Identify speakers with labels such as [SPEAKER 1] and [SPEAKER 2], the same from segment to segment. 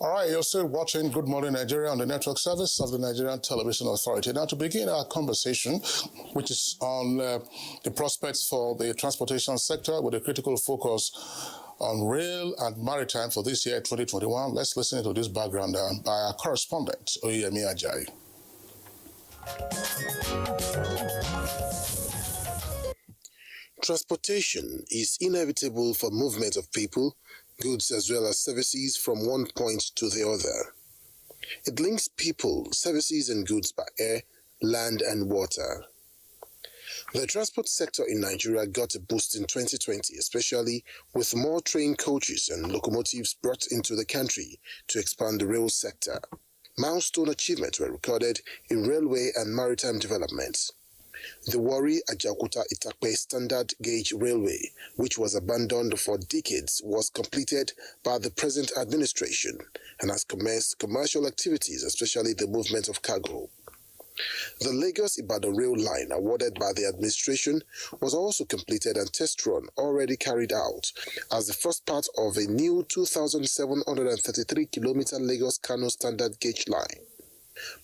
[SPEAKER 1] All right, you're still watching Good Morning Nigeria on the network service of the Nigerian Television Authority. Now, to begin our conversation, which is on the prospects for the transportation sector with a critical focus on rail and maritime for this year, 2021, let's listen to this background by our correspondent, Hon Chibuike.
[SPEAKER 2] Transportation is inevitable for movement of people, goods as well as services from one point to the other. It links people, services and goods by air, land and water. The transport sector in Nigeria got a boost in 2020, especially with more train coaches and locomotives brought into the country to expand the rail sector. Milestone achievements were recorded in railway and maritime development. The Warri-Ajaokuta-Itakpe standard gauge railway, which was abandoned for decades, was completed by the present administration and has commenced commercial activities, especially the movement of cargo. The Lagos-Ibadan rail line, awarded by the administration, was also completed and test run already carried out as the first part of a new 2,733-kilometer Lagos-Kano standard gauge line.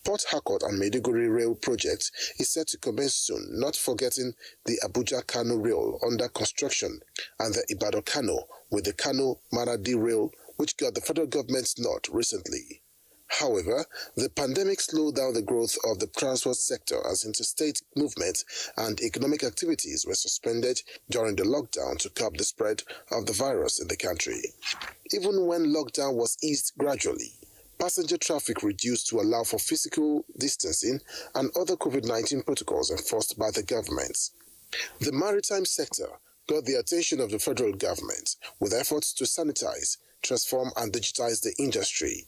[SPEAKER 2] Port Harcourt and Maiduguri rail project is set to commence soon, not forgetting the Abuja-Kano rail under construction and the Ibadan-Kano with the Kano-Maradi rail, which got the federal government's nod recently. However, the pandemic slowed down the growth of the transport sector as interstate movement and economic activities were suspended during the lockdown to curb the spread of the virus in the country. Even when lockdown was eased gradually, passenger traffic reduced to allow for physical distancing and other COVID-19 protocols enforced by the government. The maritime sector got the attention of the federal government with efforts to sanitize, transform and digitize the industry.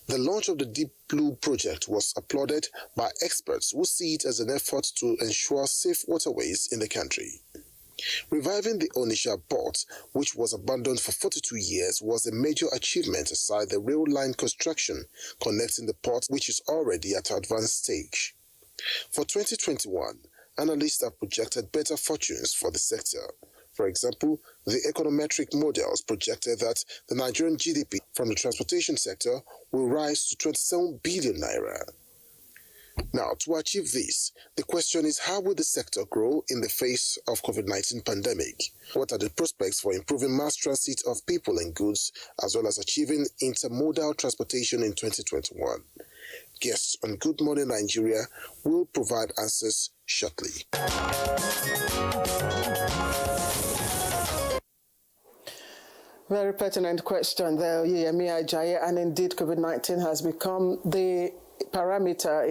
[SPEAKER 2] The launch of the Deep Blue project was applauded by experts who see it as an effort to ensure safe waterways in the country. Reviving the Onitsha port, which was abandoned for 42 years, was a major achievement aside the rail line construction connecting the port, which is already at an advanced stage. For 2021, analysts have projected better fortunes for the sector. For example, the econometric models projected that the Nigerian GDP from the transportation sector will rise to 27 billion naira. Now, to achieve this, the question is, how will the sector grow in the face of COVID-19 pandemic? What are the prospects for improving mass transit of people and goods, as well as achieving intermodal transportation in 2021? Guests on Good Morning Nigeria will provide answers shortly.
[SPEAKER 3] Very pertinent question there, Ameachi, and indeed COVID-19 has become the parameter,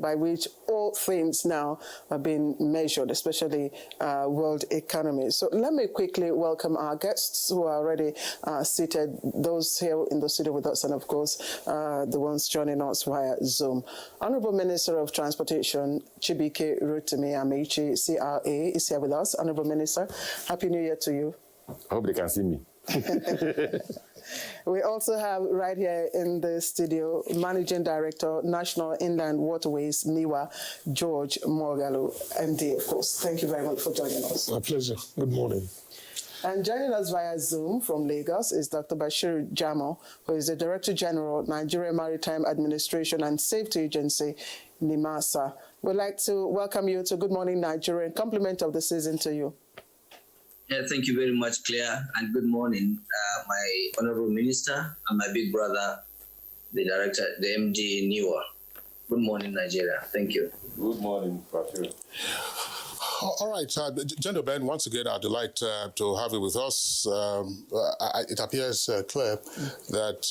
[SPEAKER 3] by which all things now are being measured, especially world economy. So let me quickly welcome our guests who are already seated, those here in the studio with us, and of course, the ones joining us via Zoom. Honorable Minister of Transportation, Chibuike Rotimi Ameachi, CRA, is here with us. Honorable Minister, Happy New Year to you.
[SPEAKER 4] I hope they can see me.
[SPEAKER 3] We also have right here in the studio Managing Director, National Inland Waterways, NIWA, George Moghalu, MD, of course. Thank you very much for joining us.
[SPEAKER 5] My pleasure. Good morning.
[SPEAKER 3] And joining us via Zoom from Lagos is Dr. Bashir Jamo, who is the Director General, Nigeria Maritime Administration and Safety Agency, NIMASA. We'd like to welcome you to Good Morning Nigeria and compliment of the season to you.
[SPEAKER 6] Yeah, thank you very much, Claire, and good morning, my Honorable Minister and my big brother, the Director, the MD NIWA. Good morning, Nigeria. Thank you.
[SPEAKER 4] Good morning, Bashir.
[SPEAKER 1] All right, gentlemen, once again, I'd like to have you with us. It appears clear that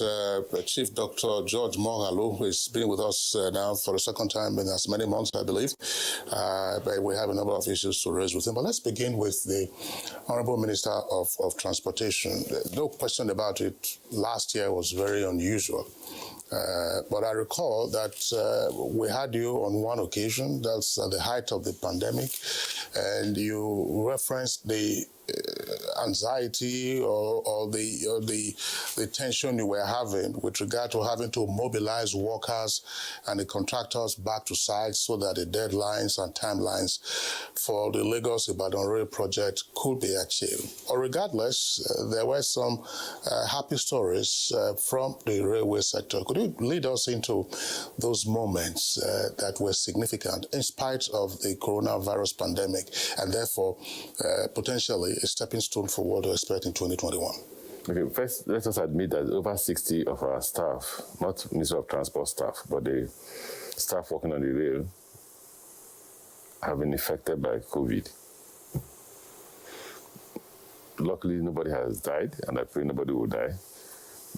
[SPEAKER 1] Chief Dr. George Moghalu, who has been with us now for the second time in as many months, I believe, but we have a number of issues to raise with him. But let's begin with the Honorable Minister of Transportation. No question about it, last year was very unusual. But I recall that we had you on one occasion, that's at the height of the pandemic, and you referenced the anxiety or the tension you were having with regard to having to mobilize workers and the contractors back to sites so that the deadlines and timelines for the Lagos-Ibadan Rail project could be achieved. Or regardless, there were some happy stories from the railway sector. Could you lead us into those moments that were significant in spite of the coronavirus pandemic and therefore potentially a stepping stone for what to expect in 2021?
[SPEAKER 4] Okay, first, let us admit that over 60 of our staff, not Ministry of Transport staff, but the staff working on the rail, have been affected by COVID. Luckily, nobody has died, and I pray nobody will die.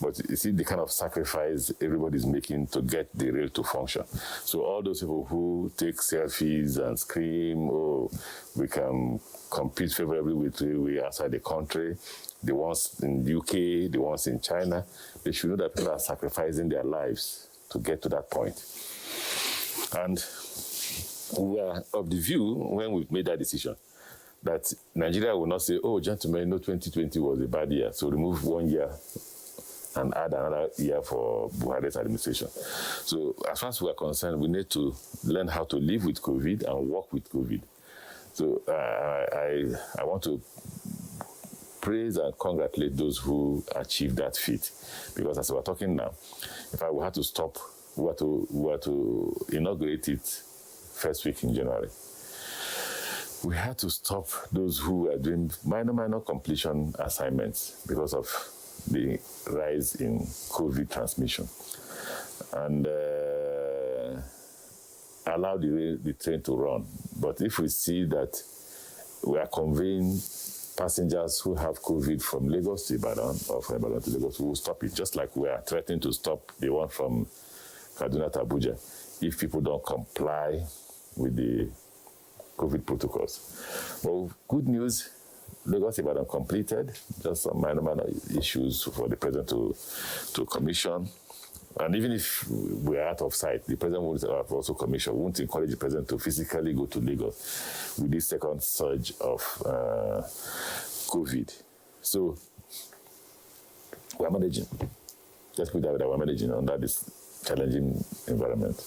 [SPEAKER 4] But you see the kind of sacrifice everybody's making to get the rail to function. So all those people who take selfies and scream, oh, we can compete favorably with railway outside the country, the ones in the UK, the ones in China, they should know that people are sacrificing their lives to get to that point. And we are of the view, when we made that decision, that Nigeria will not say, oh, gentlemen, no, 2020 was a bad year, so remove 1 year and add another year for Buhari's administration. So as far as we are concerned, we need to learn how to live with COVID and work with COVID. So I want to praise and congratulate those who achieved that feat. Because as we're talking now, if I had to stop, we were to inaugurate it first week in January. We had to stop those who were doing minor completion assignments because of the rise in COVID transmission, and allow the train to run. But if we see that we are conveying passengers who have COVID from Lagos to Ibadan or from Ibadan to Lagos, we will stop it, just like we are threatening to stop the one from Kaduna to Abuja if people don't comply with the COVID protocols. Well, good news, Lagos-Ibadan completed, just some minor issues for the president to commission. And even if we are out of sight, the president would have also commissioned. We won't encourage the president to physically go to Lagos with this second surge of COVID. So we're managing. Let's put that we're managing under this challenging environment.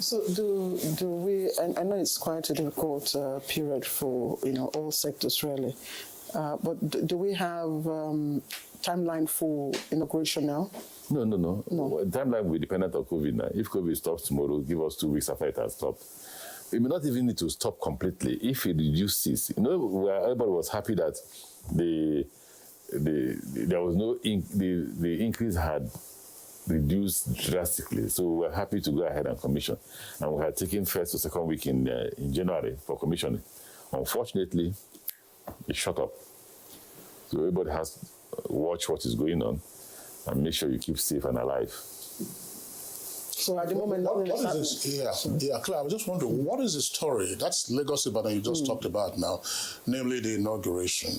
[SPEAKER 3] So do we, and I know it's quite a difficult period for all sectors really, but do we have timeline for inauguration now?
[SPEAKER 4] No. Timeline will be dependent on COVID now. If COVID stops tomorrow, give us 2 weeks after it has stopped. We may not even need to stop completely. If it reduces, everybody was happy that there was no the increase had reduced drastically. So we're happy to go ahead and commission. And we had taken first to second week in January for commissioning. Unfortunately, it shot up. So everybody has to watch what is going on and make sure you keep safe and alive.
[SPEAKER 3] So at the moment,
[SPEAKER 1] what is this? Yeah, Claire, I was just wondering, what is the story? That's Lagos-Ibadan you just talked about now, namely the inauguration.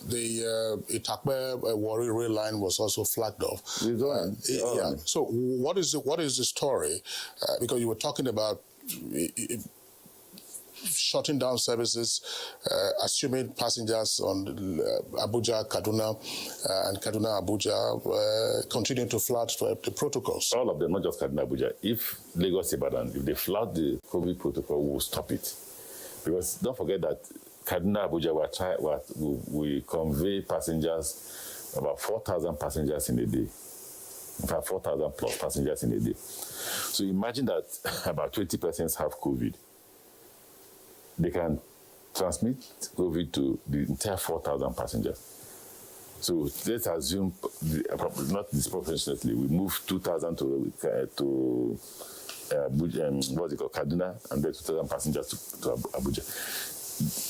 [SPEAKER 1] The Itakpe Warri rail line was also flagged off. Yeah. So what is the story? Because you were talking about shutting down services, assuming passengers on Abuja-Kaduna and Kaduna-Abuja continue to flout the protocols.
[SPEAKER 4] All of them, not just Kaduna-Abuja. If Lagos-Ibadan, if they flout the COVID protocol, we will stop it. Because don't forget that Kaduna-Abuja, we convey passengers, about 4,000 passengers in a day. In fact, 4,000 plus passengers in a day. So imagine that about 20 persons have COVID. They can transmit COVID to the entire 4,000 passengers. So let's assume, not disproportionately, we move 2,000 to Kaduna, and then 2,000 passengers to Abuja.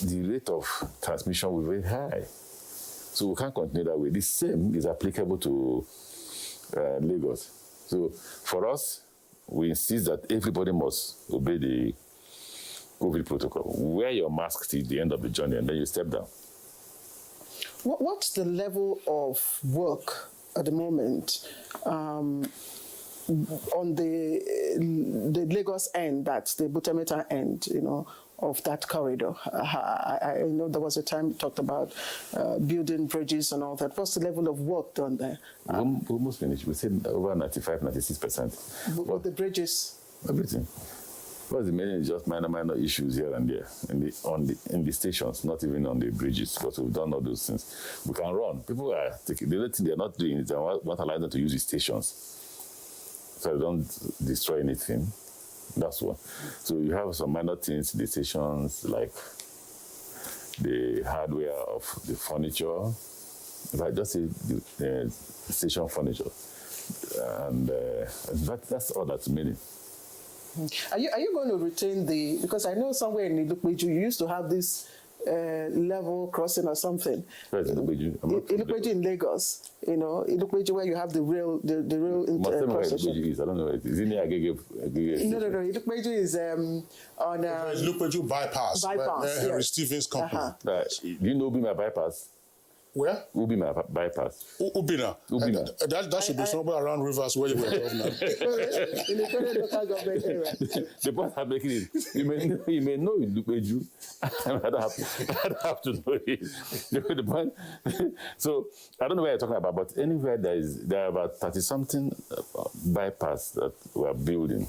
[SPEAKER 4] The rate of transmission will be very high. So we can't continue that way. The same is applicable to Lagos. So for us, we insist that everybody must obey the COVID protocol. Wear your mask till the end of the journey, and then you step down.
[SPEAKER 3] What's the level of work at the moment on the Lagos end, that's the Butemeta end, of that corridor? I know there was a time you talked about building bridges and all that. What's the level of work done there?
[SPEAKER 4] We're almost finished. We said over 95, 96%.
[SPEAKER 3] With the bridges?
[SPEAKER 4] Everything. What's the main? Just minor issues here and there in the stations, not even on the bridges, because we've done all those things. We can run. People are taking, the only thing they're not doing is they want to allow them to use the stations, so they don't destroy anything. That's one. So you have some minor things in the stations, like the hardware of the furniture, like just the station furniture, and that's all that's meaning.
[SPEAKER 3] Are you going to retain because I know somewhere in Ilukpeju you used to have this level crossing or something.
[SPEAKER 4] Where's Ilukpeju?
[SPEAKER 3] Ilukpeju in Lagos, Ilukpeju where you have the rail crossing.
[SPEAKER 4] I don't know where it is. Is it near Agege?
[SPEAKER 3] No. Ilukpeju is on
[SPEAKER 1] Ilukpeju bypass. Henry Stevens company.
[SPEAKER 4] Do you know Ubima bypass?
[SPEAKER 1] Where?
[SPEAKER 4] Ubima bypass.
[SPEAKER 1] Ubina. That should be somewhere around Rivers where you were governor.
[SPEAKER 3] in the current local government area.
[SPEAKER 4] The point I'm making is, you may know Ilukpeju. I don't have to know it. The point. So I don't know what you're talking about, but anywhere there are about 30-something bypass that we are building.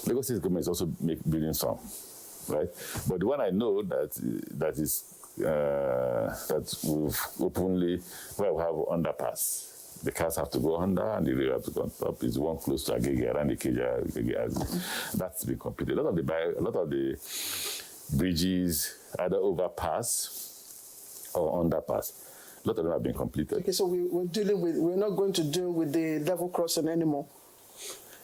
[SPEAKER 4] Lagos State government is also building some, right? But the one I know that we've openly, where we have underpass. The cars have to go under and the rail have to go on top. Is one close to Agege, around the Keja. That's been completed. A lot of the bridges, either overpass or underpass, a lot of them have been completed.
[SPEAKER 3] Okay, so we're not going to deal with the level crossing anymore.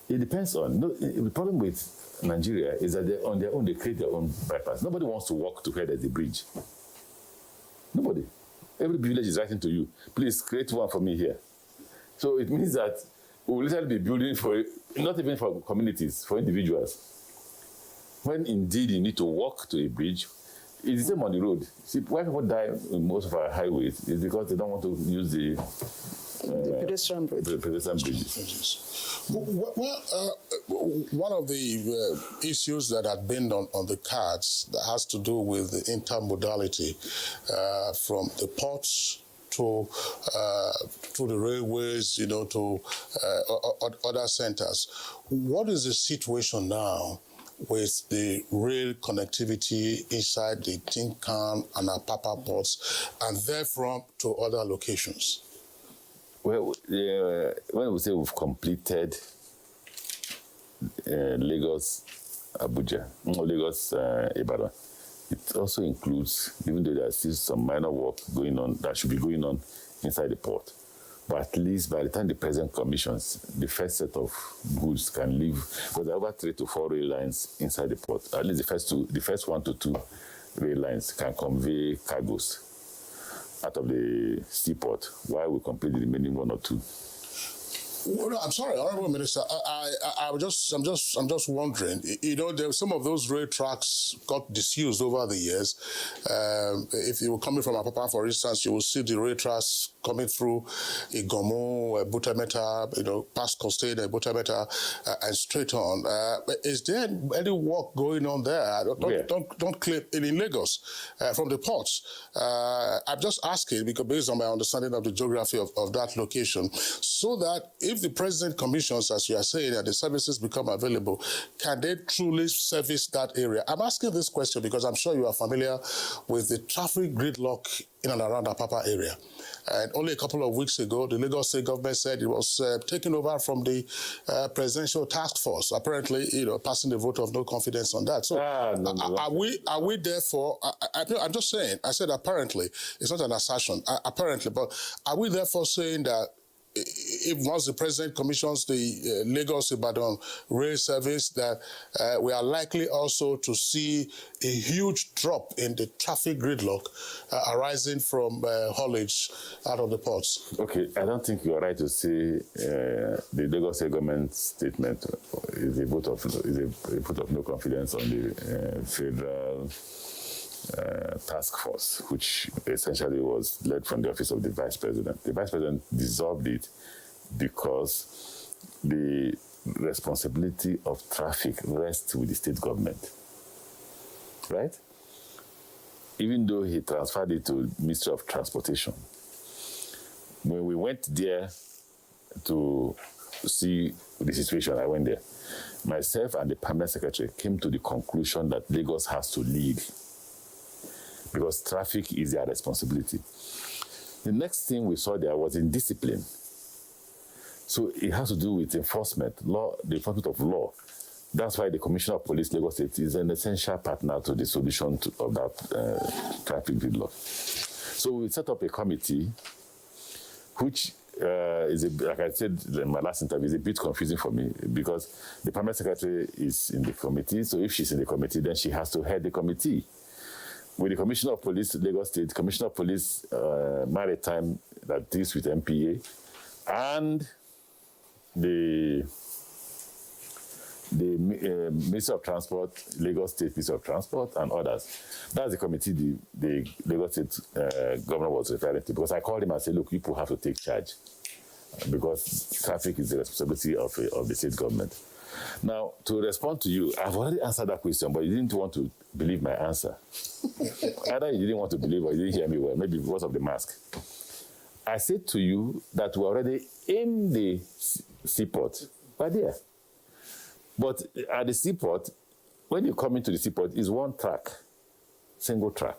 [SPEAKER 4] It depends on. The problem with Nigeria is that on their own, they create their own bypass. Nobody wants to walk to where there's a bridge. Nobody. Every village is writing to you, please create one for me here. So it means that we will literally be building not even for communities, for individuals. When indeed you need to walk to a bridge, it's the same on the road. See, why people die in most of our highways is because they don't want to use the
[SPEAKER 3] pedestrian
[SPEAKER 4] bridges.
[SPEAKER 1] Well, one of the issues that had been on the cards that has to do with the intermodality from the ports to the railways, to other centers. What is the situation now with the rail connectivity inside the Tinkan and Apapa ports and therefrom to other locations?
[SPEAKER 4] Well, when we say we've completed Lagos, Abuja, Lagos, Ibadan, it also includes, even though there's still some minor work going on that should be going on inside the port, but at least by the time the President commissions, the first set of goods can leave, because there are over 3 to 4 rail lines inside the port. At least the first 1 to 2 rail lines can convey cargoes out of the seaport, while we complete the remaining 1 or 2.
[SPEAKER 1] Well, no, I'm sorry, Honourable Minister. I'm just wondering. Some of those rail tracks got disused over the years. If you were coming from Apapa, for instance, you will see the rail tracks coming through Igomo, Butameta, past Costain, Butameta, and straight on. Is there any work going on there? Don't claim in Lagos from the ports. I'm just asking because based on my understanding of the geography of that location, so that if the President commissions, as you are saying, and the services become available, can they truly service that area? I'm asking this question because I'm sure you are familiar with the traffic gridlock in and around the Apapa area. And only a couple of weeks ago, the Lagos State government said it was taken over from the presidential task force, apparently, passing the vote of no confidence on that. So are we therefore, I'm just saying, I said apparently, it's not an assertion, apparently, but are we therefore saying that if once the President commissions the Lagos-Ibadan rail service, that we are likely also to see a huge drop in the traffic gridlock arising from haulage out of the ports? Okay,
[SPEAKER 4] I don't think you are right to say the Lagos State government statement is a vote of no confidence on the federal task force, which essentially was led from the office of the Vice President. The Vice President dissolved it because the responsibility of traffic rests with the state government. right? Even though he transferred it to Ministry of Transportation. When we went there to see the situation, I went there. Myself and the permanent secretary came to the conclusion that Lagos has to lead because traffic is their responsibility. The next thing we saw there was indiscipline. So it has to do with enforcement, law, the enforcement of law. That's why the Commissioner of Police, Lagos State, is an essential partner to the solution of that traffic gridlock. So we set up a committee, which like I said in my last interview, is a bit confusing for me because the permanent secretary is in the committee. So if she's in the committee, then she has to head the committee. With the Commissioner of Police, Lagos State, Commissioner of Police Maritime that deals with MPA, and the Ministry of Transport, Lagos State Ministry of Transport, and others. That's the committee the Lagos State governor was referring to, because I called him and said, look, people have to take charge because traffic is the responsibility of the state government. Now, to respond to you, I've already answered that question, but you didn't want to believe my answer. Either you didn't want to believe or you didn't hear me well, maybe because of the mask. I said to you that we're already in the seaport. We're there. But at the seaport, when you come into the seaport, is one track, single track.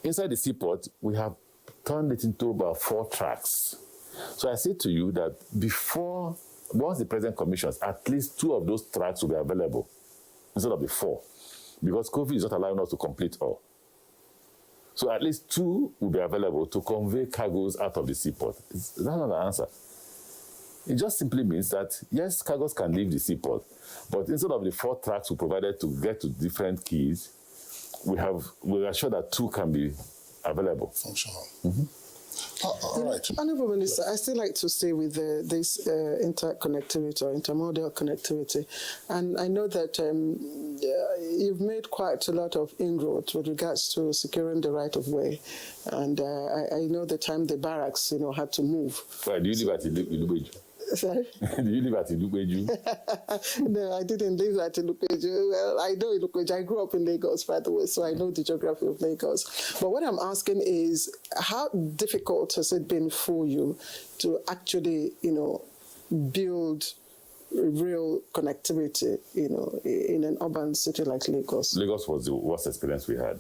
[SPEAKER 4] Inside the seaport, we have turned it into about 4 tracks. So I said to you that once the President commissions, at least 2 of those tracks will be available instead of the 4, because COVID is not allowing us to complete all. So at least 2 will be available to convey cargoes out of the seaport. That's not an answer. It just simply means that, yes, cargoes can leave the seaport, but instead of the 4 tracks we provided to get to different quays, we are sure that 2 can be available.
[SPEAKER 1] Functional.
[SPEAKER 4] Mm-hmm.
[SPEAKER 1] All right.
[SPEAKER 3] Honourable Minister, I still like to stay with this interconnectivity or intermodal connectivity. And I know that you've made quite a lot of inroads with regards to securing the right of way. And I know the time the barracks, had to move.
[SPEAKER 4] Right, do you live at Ilubeju?
[SPEAKER 3] Sorry?
[SPEAKER 4] Do you live at Ilubeju?
[SPEAKER 3] No, I didn't live at Ilubeju. Well, I know Ilubeju. I grew up in Lagos, by the way, so I know the geography of Lagos. But what I'm asking is, how difficult has it been for you to actually, build real connectivity, in an urban city like Lagos?
[SPEAKER 4] Lagos was the worst experience we had.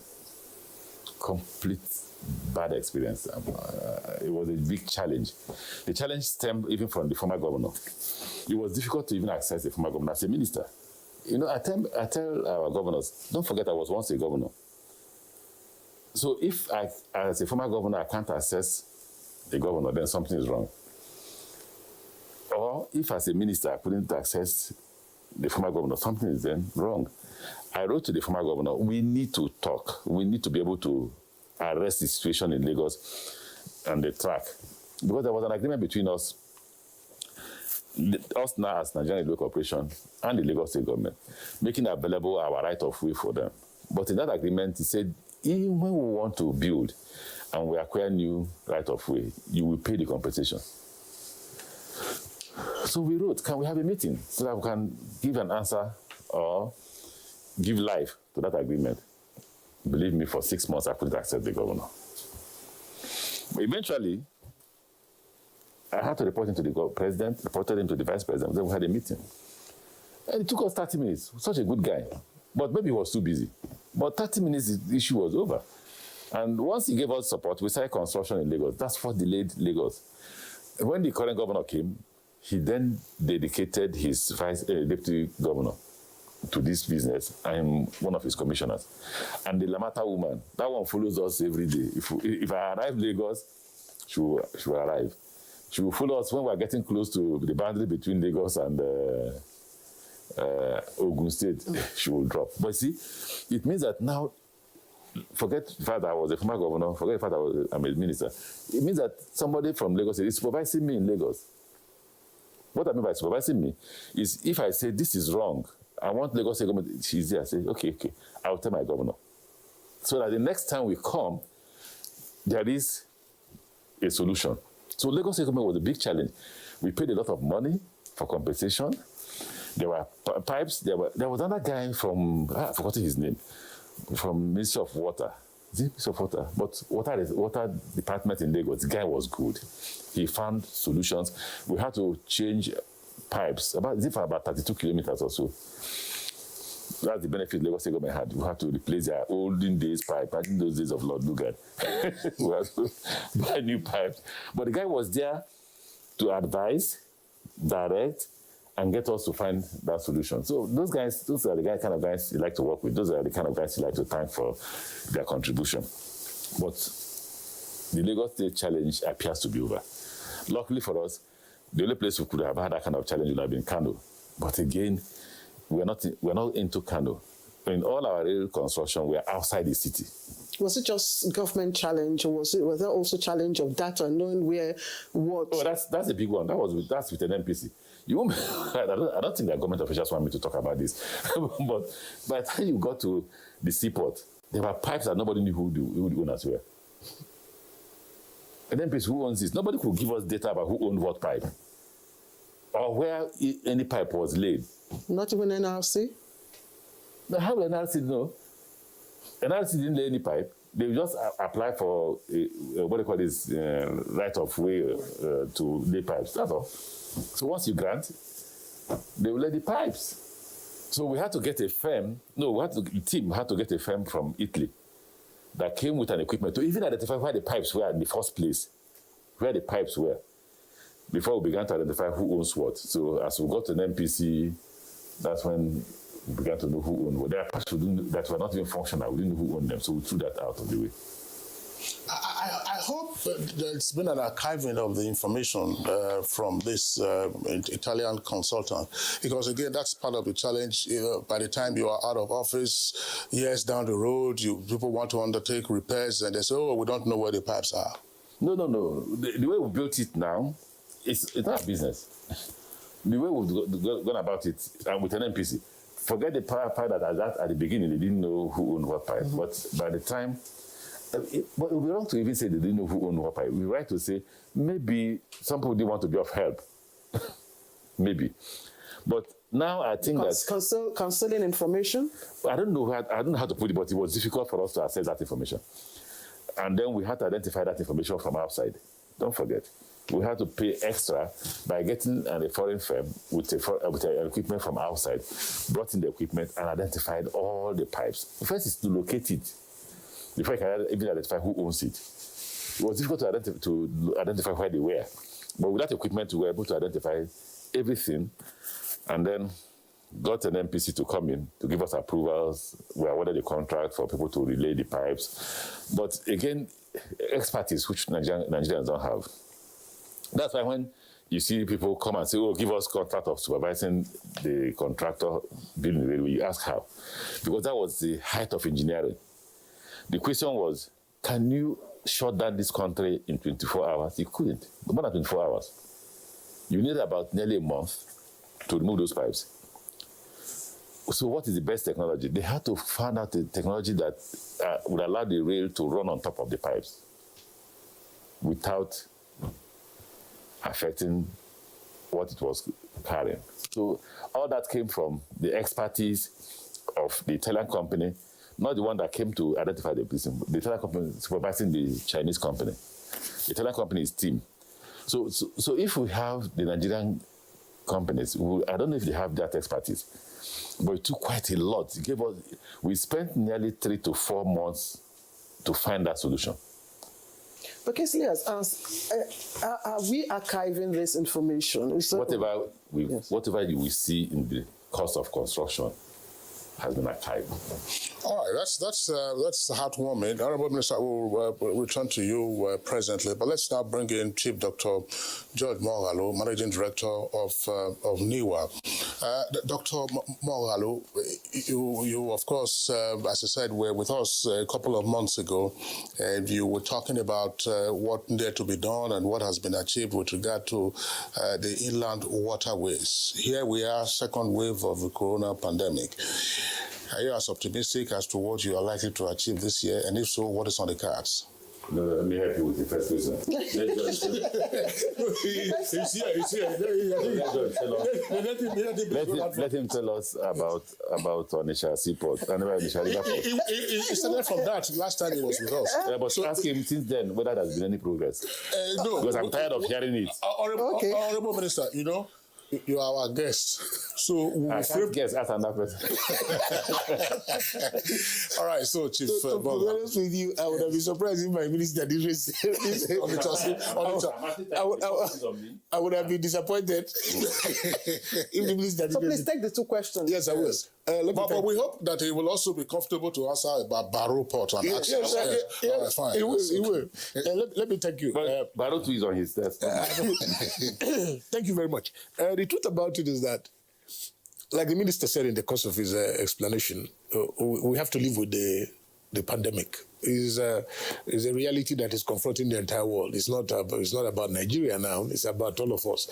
[SPEAKER 4] Complete bad experience. It was a big challenge. The challenge stemmed even from the former governor. It was difficult to even access the former governor as a minister. I tell our governors, don't forget I was once a governor. So if as a former governor, I can't access the governor, then something is wrong. Or if as a minister, I couldn't access the former governor, something is then wrong. I wrote to the former governor, we need to talk. We need to be able to arrest the situation in Lagos and the track. Because there was an agreement between us now as Nigerian Railway Corporation and the Lagos State government, making available our right of way for them. But in that agreement, he said, even when we want to build and we acquire new right of way, you will pay the compensation. So we wrote, can we have a meeting so that we can give an answer or give life to that agreement? Believe me, for 6 months, I couldn't accept the governor. But eventually, I had to report him to the president, reported him to the vice president, then we had a meeting. And it took us 30 minutes. Such a good guy. But maybe he was too busy. But 30 minutes, the issue was over. And once he gave us support, we started construction in Lagos. That's what delayed Lagos. When the current governor came, he then dedicated his deputy governor to this business. I'm one of his commissioners. And the Lamata woman, that one follows us every day. If I arrive in Lagos, she will arrive. She will follow us when we're getting close to the boundary between Lagos and Ogun State. She will drop. But see, it means that now, forget the fact that I was a former governor, forget the fact that I'm a minister. It means that somebody from Lagos is supervising me in Lagos. What I mean by supervising me is if I say this is wrong, I want Lagos State government, she's there. I say, okay, I'll tell my governor. So that the next time we come, there is a solution. So Lagos State government was a big challenge. We paid a lot of money for compensation. There were pipes. There was another guy from, I've forgotten his name, from Ministry of Water. Is it Ministry of Water? But water department in Lagos, the guy was good. He found solutions. We had to change pipes, for about 32 kilometers or so. That's the benefit Lagos State government had. We had to replace their olden days pipe. I think those days of Lord Lugard. We had to buy new pipes. But the guy was there to advise, direct, and get us to find that solution. So those are the kind of guys you like to work with. Those are the kind of guys you like to thank for their contribution. But the Lagos State challenge appears to be over. Luckily for us, the only place we could have had that kind of challenge would have been Kano. But again, we're not into Kano. In all our rail construction, we're outside the city.
[SPEAKER 3] Was it just government challenge, or was there also challenge of data, knowing where what?
[SPEAKER 4] Oh, that's a big one. That's with an NPC. You won't, I don't think that government officials want me to talk about this. But by the time you got to the seaport, there were pipes that nobody knew who the owners were. And NPC, who owns this? Nobody could give us data about who owned what pipe or where any pipe was laid.
[SPEAKER 3] Not even NRC?
[SPEAKER 4] Now, how will NRC know? NRC didn't lay any pipe. They just apply for what they call this right of way to lay pipes. That's all. So once you grant, they will lay the pipes. So we had to get a firm. The team had to get a firm from Italy that came with an equipment to even identify where the pipes were in the first place, where the pipes were, before we began to identify who owns what. So as we got to an NPC, that's when we began to know who owned what. There are parts that were not even functional. We didn't know who owned them, so we threw that out of the way.
[SPEAKER 1] I hope there's been an archiving of the information from this Italian consultant, because again, that's part of the challenge. By the time you are out of office, years down the road, people want to undertake repairs, and they say, "Oh, we don't know where the pipes are."
[SPEAKER 4] No. The way we built it now, it's not a business. The way we've gone about it with an NPC, forget the pipe that at the beginning, they didn't know who owned what pipe. But by the time, but it would be wrong to even say they didn't know who owned what pipe. We're right to say maybe some people didn't want to be of help. Maybe. But now I think that...
[SPEAKER 3] Concealing information?
[SPEAKER 4] I don't know how to put it, but it was difficult for us to access that information. And then we had to identify that information from outside. Don't forget. We had to pay extra by getting a foreign firm with equipment from outside, brought in the equipment and identified all the pipes. The first is to locate it before you can even identify who owns it. It was difficult to identify where they were. But with that equipment, we were able to identify everything and then got an NPC to come in to give us approvals. We awarded the contract for people to relay the pipes. But again, expertise, which Nigerians don't have. That's why when you see people come and say, "Oh, give us contract of supervising the contractor building the railway," you ask how. Because that was the height of engineering. The question was, can you shut down this country in 24 hours? You couldn't. More than 24 hours. You need about nearly a month to remove those pipes. So what is the best technology? They had to find out the technology that would allow the rail to run on top of the pipes without affecting what it was carrying. So all that came from the expertise of the Italian company, not the one that came to identify the person. The Italian company supervising the Chinese company. The Italian company is team. So if we have the Nigerian companies, I don't know if they have that expertise, but it took quite a lot. We spent nearly 3 to 4 months to find that solution.
[SPEAKER 3] But Kesley has asked, are we archiving this information?
[SPEAKER 4] Whatever you will see in the cost of construction has been archived.
[SPEAKER 1] All right, that's heartwarming. Honorable Minister, we'll return to you presently, but let's now bring in Chief Dr. George Moghalu, Managing Director of NIWA. Dr. Moghalu, you of course, as I said, were with us a couple of months ago, and you were talking about what needed to be done and what has been achieved with regard to the inland waterways. Here we are, second wave of the corona pandemic. Are you as optimistic as to what you are likely to achieve this year? And if so, what is on the cards?
[SPEAKER 4] No, let me help you with the first question. Let him tell us about Onitsha Seaport.
[SPEAKER 1] He started from that last time he was with us.
[SPEAKER 4] Yeah, but ask him since then whether there's been any progress.
[SPEAKER 1] No,
[SPEAKER 4] because I'm tired of hearing it.
[SPEAKER 1] Honorable Minister, you know, you are our guest, so we
[SPEAKER 4] I can't guess. Ask another person.
[SPEAKER 1] All right, so Chief.
[SPEAKER 5] To be honest with you, I would have been surprised if my minister didn't say I would have been disappointed if the minister didn't.
[SPEAKER 3] So please take the two questions.
[SPEAKER 1] Yes, I will. But we hope that he will also be comfortable to answer about Barrow Port and access.
[SPEAKER 5] Yes,
[SPEAKER 1] fine.
[SPEAKER 5] He will. Let me thank you.
[SPEAKER 4] Barrow too is on his desk.
[SPEAKER 5] Thank you very much. The truth about it is that, like the minister said in the course of his explanation, we have to live with the pandemic. Is a reality that is confronting the entire world. It's not about Nigeria now. It's about all of us.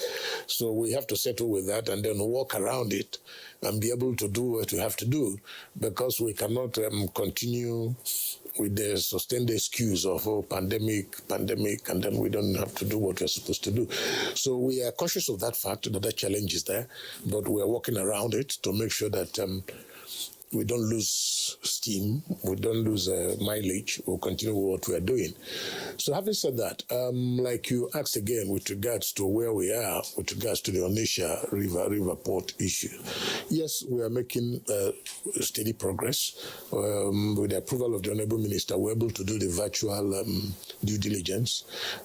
[SPEAKER 5] So we have to settle with that and then walk around it and be able to do what we have to do, because we cannot continue with the sustained excuse of pandemic, and then we don't have to do what we're supposed to do. So we are conscious of that fact, that challenge is there, but we are working around it to make sure that we don't lose steam, we don't lose mileage, we'll continue with what we are doing. So having said that, like you asked again with regards to where we are, with regards to the Onitsha River Port issue, yes, we are making steady progress. With the approval of the Honourable Minister, we're able to do the virtual due diligence.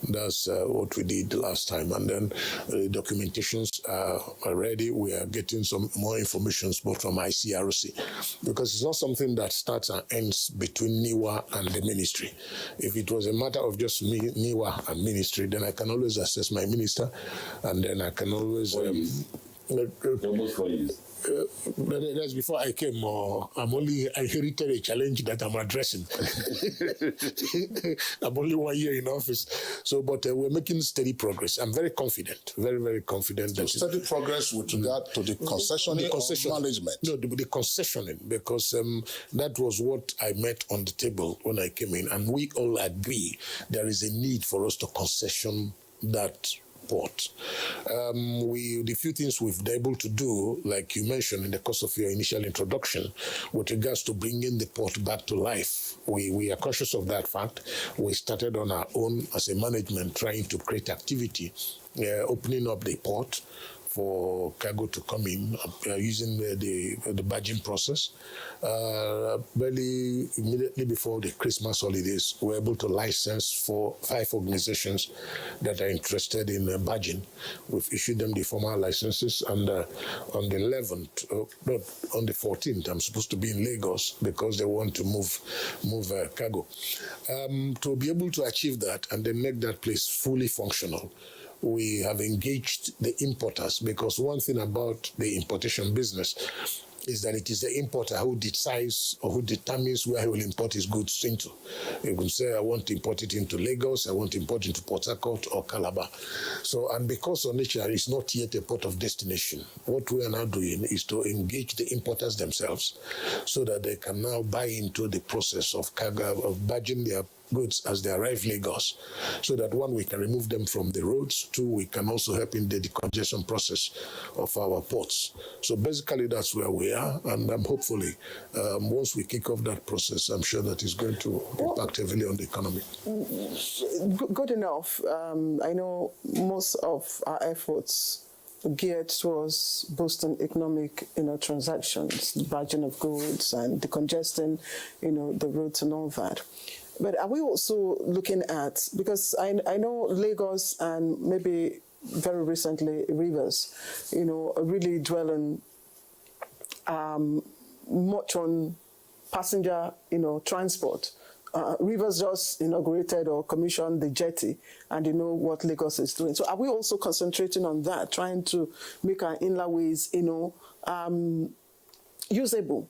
[SPEAKER 5] That's what we did last time. And then the documentations are ready. We are getting some more information both from ICRC, because it's not something that starts and ends between NIWA and the ministry. If it was a matter of just NIWA and ministry, then I can always assess my minister, and then I can always...
[SPEAKER 4] Almost 4 years.
[SPEAKER 5] That's before I came. I inherited a challenge that I'm addressing. I'm only 1 year in office. So, but we're making steady progress. I'm very confident, very, very confident.
[SPEAKER 1] So steady progress with regard to the concessioning or management?
[SPEAKER 5] No, the concessioning, because that was what I met on the table when I came in. And we all agree there is a need for us to concession that port. The few things we've been able to do, like you mentioned in the course of your initial introduction, with regards to bringing the port back to life, we are conscious of that fact. We started on our own as a management trying to create activity, opening up the port for cargo to come in using the badging process. Barely immediately before the Christmas holidays, we were able to license 5 organizations that are interested in badging. We've issued them the formal licenses, and on the 11th, on the 14th, I'm supposed to be in Lagos because they want to move cargo. To be able to achieve that and then make that place fully functional, we have engaged the importers, because one thing about the importation business is that it is the importer who decides or who determines where he will import his goods into. You can say, I want to import it into Lagos, I want to import it into Port Harcourt or Calabar. So, and because Onitsha is not yet a port of destination, what we are now doing is to engage the importers themselves so that they can now buy into the process of cargo, of badging their goods as they arrive Lagos, so that 1, we can remove them from the roads, 2, we can also help in the decongestion process of our ports. So basically that's where we are, and hopefully once we kick off that process, I'm sure that is going to impact heavily on the economy.
[SPEAKER 3] Good enough. I know most of our efforts geared towards boosting economic, transactions, badging of goods and decongesting, the roads and all that. But are we also looking at, because I know Lagos and maybe very recently Rivers, really dwelling much on passenger, transport. Rivers just inaugurated or commissioned the jetty, and you know what Lagos is doing. So are we also concentrating on that, trying to make our inland ways, usable,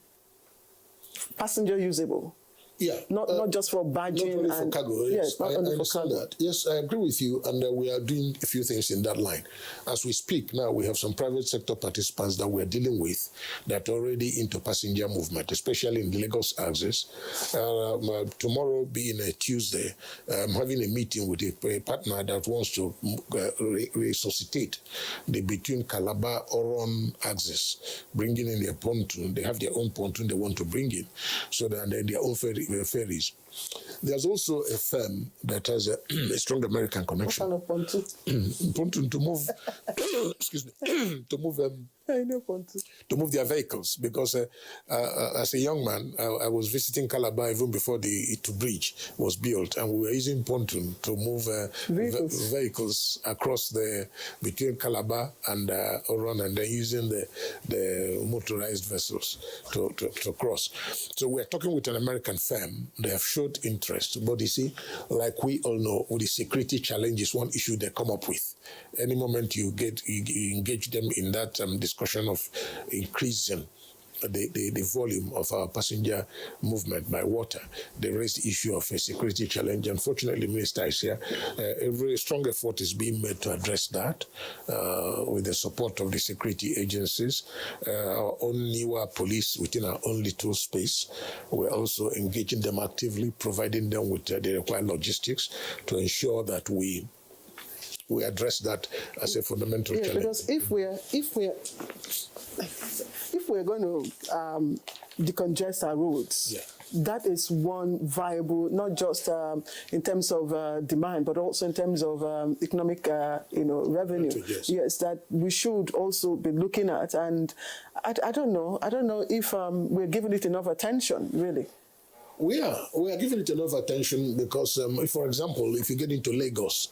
[SPEAKER 3] passenger usable?
[SPEAKER 5] Yeah.
[SPEAKER 3] Not just for barging.
[SPEAKER 5] Not only for cargo.
[SPEAKER 3] Yes, not only for cargo.
[SPEAKER 5] That. Yes, I agree with you, and we are doing a few things in that line. As we speak now, we have some private sector participants that we are dealing with that are already into passenger movement, especially in the Lagos axis. Tomorrow being a Tuesday, I'm having a meeting with a partner that wants to resuscitate the between Calabar Oron axis, bringing in their pontoon. They have their own pontoon they want to bring in, so that then their own ferries. There's also a firm that has a strong American connection.
[SPEAKER 3] What kind of pontoon?
[SPEAKER 5] Pontoon to move, excuse me, to move
[SPEAKER 3] I know pontoon.
[SPEAKER 5] to move their vehicles, because as a young man, I was visiting Calabar even before the bridge was built, and we were using pontoon to move vehicles across between Calabar and Oron, and then using the motorized vessels to cross. So we're talking with an American firm. They have showed interest, but you see, like we all know, with the security challenge is one issue they come up with. Any moment you engage them in that discussion of increasing the volume of our passenger movement by water, they raise the issue of a security challenge. Unfortunately, Minister is here. A very strong effort is being made to address that with the support of the security agencies, our own newer police within our own little space. We're also engaging them actively, providing them with the required logistics to ensure that we address that as a fundamental challenge.
[SPEAKER 3] Because if we're going to decongest our roads, that is one viable, not just in terms of demand, but also in terms of economic, revenue. Yes, that we should also be looking at. And I don't know if we're giving it enough attention, really.
[SPEAKER 5] We are giving it enough attention because, if, for example, if you get into Lagos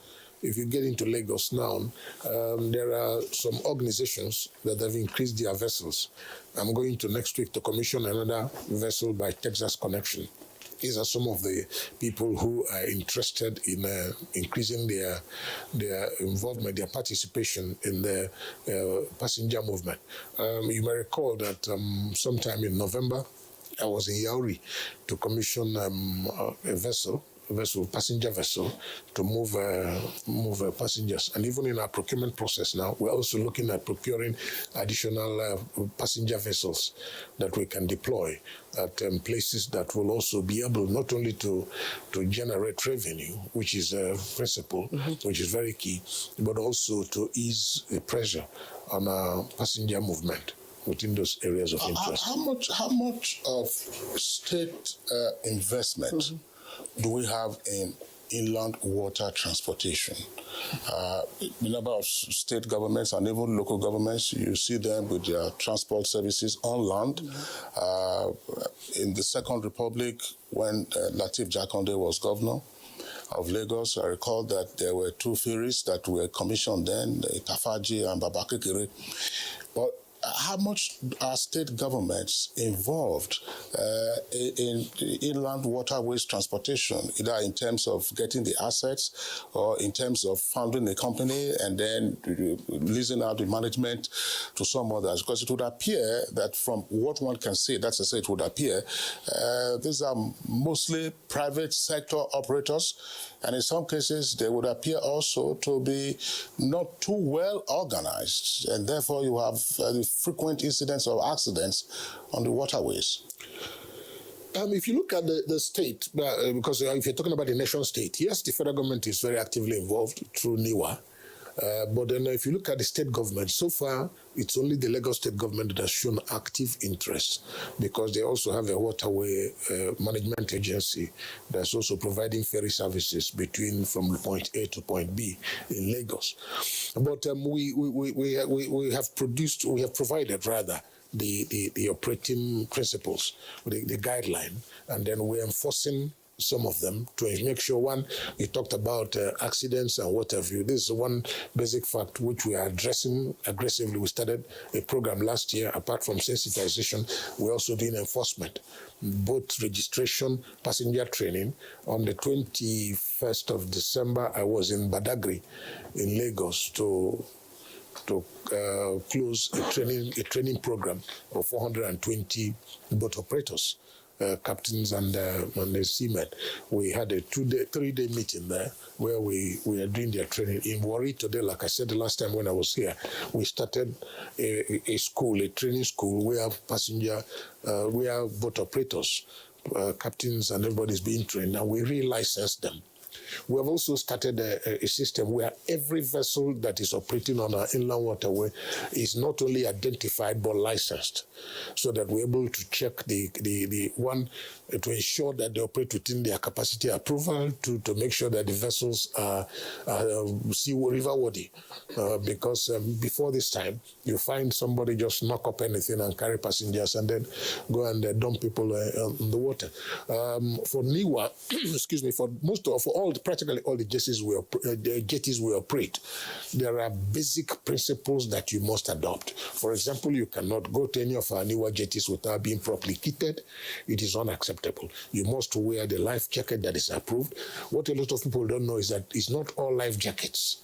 [SPEAKER 5] now, there are some organizations that have increased their vessels. I'm going to next week to commission another vessel by Texas Connection. These are some of the people who are interested in increasing their involvement, their participation in the passenger movement. You may recall that sometime in November, I was in Yauri to commission a passenger vessel to move passengers. And even in our procurement process now, we're also looking at procuring additional passenger vessels that we can deploy at places that will also be able not only to generate revenue, which is a principle, which is very key, but also to ease the pressure on our passenger movement within those areas of interest.
[SPEAKER 1] How much of state investment do we have in inland water transportation? The number of state governments and even local governments, you see them with their transport services on land. In the Second Republic, when Lateef Jakonde was governor of Lagos, I recall that there were 2 ferries that were commissioned then, Tafaji and Babakekere. But how much are state governments involved in inland waterways transportation, either in terms of getting the assets or in terms of founding a company and then leasing out the management to some others? Because it would appear that from what one can see, that's to say, it would appear these are mostly private sector operators, and in some cases they would appear also to be not too well organized, and therefore you have frequent incidents of accidents on the waterways.
[SPEAKER 5] If you look at the state, because if you're talking about the nation state, yes, the federal government is very actively involved through NIWA. But then if you look at the state government, so far, it's only the Lagos state government that has shown active interest, because they also have a waterway management agency that's also providing ferry services from point A to point B in Lagos. But we have provided the operating principles, the guideline, and then we're enforcing some of them to make sure, one, you talked about accidents and what have you. This is one basic fact which we are addressing aggressively. We started a program last year. Apart from sensitization, we're also doing enforcement, both registration, passenger training. On the 21st of December, I was in Badagry in Lagos to close a training program of 420 boat operators. captains and the seamen. We had a 3-day meeting there where we are doing their training. In Warri today, like I said the last time when I was here, we started a school, a training school. We have we have boat operators, captains, and everybody's being trained, and we re-licensed them. We have also started a system where every vessel that is operating on our inland waterway is not only identified but licensed, so that we're able to check the one to ensure that they operate within their capacity approval, to make sure that the vessels are river-worthy. Because before this time, you find somebody just knock up anything and carry passengers and then go and dump people in the water. For NIWA, excuse me, for practically all the jetties we operate, there are basic principles that you must adopt. For example, you cannot go to any of our NIWA jetties without being properly kitted. It is unacceptable. You must wear the life jacket that is approved. What a lot of people don't know is that it's not all life jackets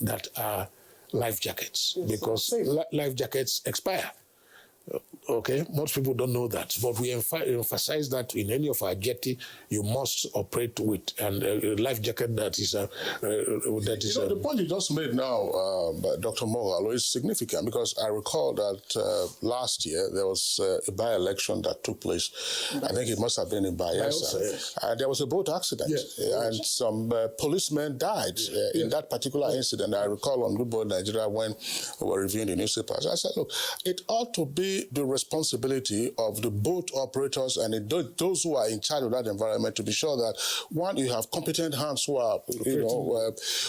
[SPEAKER 5] that are life jackets, because life jackets expire. Okay, most people don't know that, but we emphasize that in any of our jetty, you must operate with a life jacket that is
[SPEAKER 1] the point you just made now, Dr. Moghalu, is significant, because I recall that last year there was a by-election that took place. I think it must have been in Bayelsa. Yes. There was a boat accident, and some policemen died in that particular incident. I recall on Good Boy Nigeria when we were reviewing the newspapers. I said, look, it ought to be the responsibility of the boat operators and those who are in charge of that environment to be sure that, one, you have competent hands who are,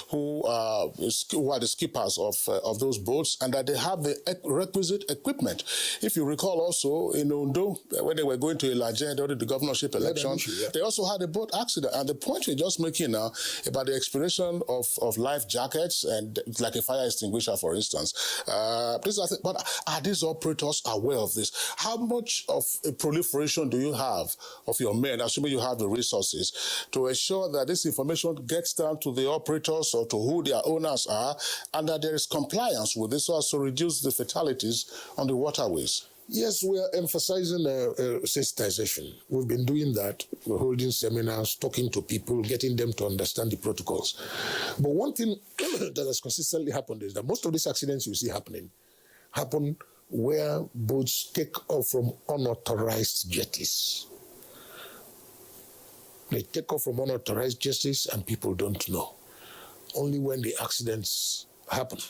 [SPEAKER 1] who are the skippers of those boats, and that they have the requisite equipment. If you recall also in Ondo, when they were going to Ilaje during the governorship election, they also had a boat accident. And the point you're just making now about the expiration of life jackets and like a fire extinguisher, for instance, but are these operators aware of this? How much of a proliferation do you have of your men, assuming you have the resources, to ensure that this information gets down to the operators or to who their owners are, and that there is compliance with this so as to reduce the fatalities on the waterways?
[SPEAKER 5] Yes, we are emphasizing sensitization. We've been doing that. We're holding seminars, talking to people, getting them to understand the protocols. But one thing that has consistently happened is that most of these accidents you see happen where boats take off from unauthorized jetties. They take off from unauthorized jetties and people don't know. Only when the accidents happen,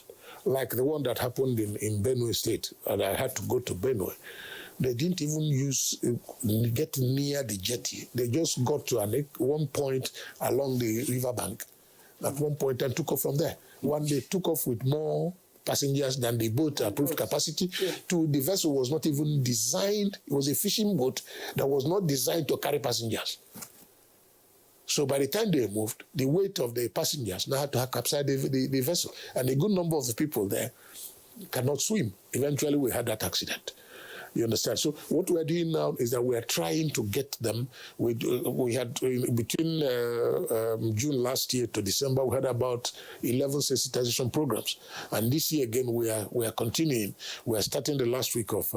[SPEAKER 5] like the one that happened in Benue State, and I had to go to Benue. They didn't even get near the jetty. They just got to one point along the riverbank at one point and took off from there. One, they took off with more passengers than the boat approved capacity. Two, the vessel was not even designed. It was a fishing boat that was not designed to carry passengers. So by the time they moved, the weight of the passengers now had to capsize the vessel. And a good number of the people there cannot swim. Eventually, we had that accident. You understand? So what we're doing now is that we're trying to get them. We had, between June last year to December, we had about 11 sensitization programs. And this year, again, we are continuing. We are starting the last week of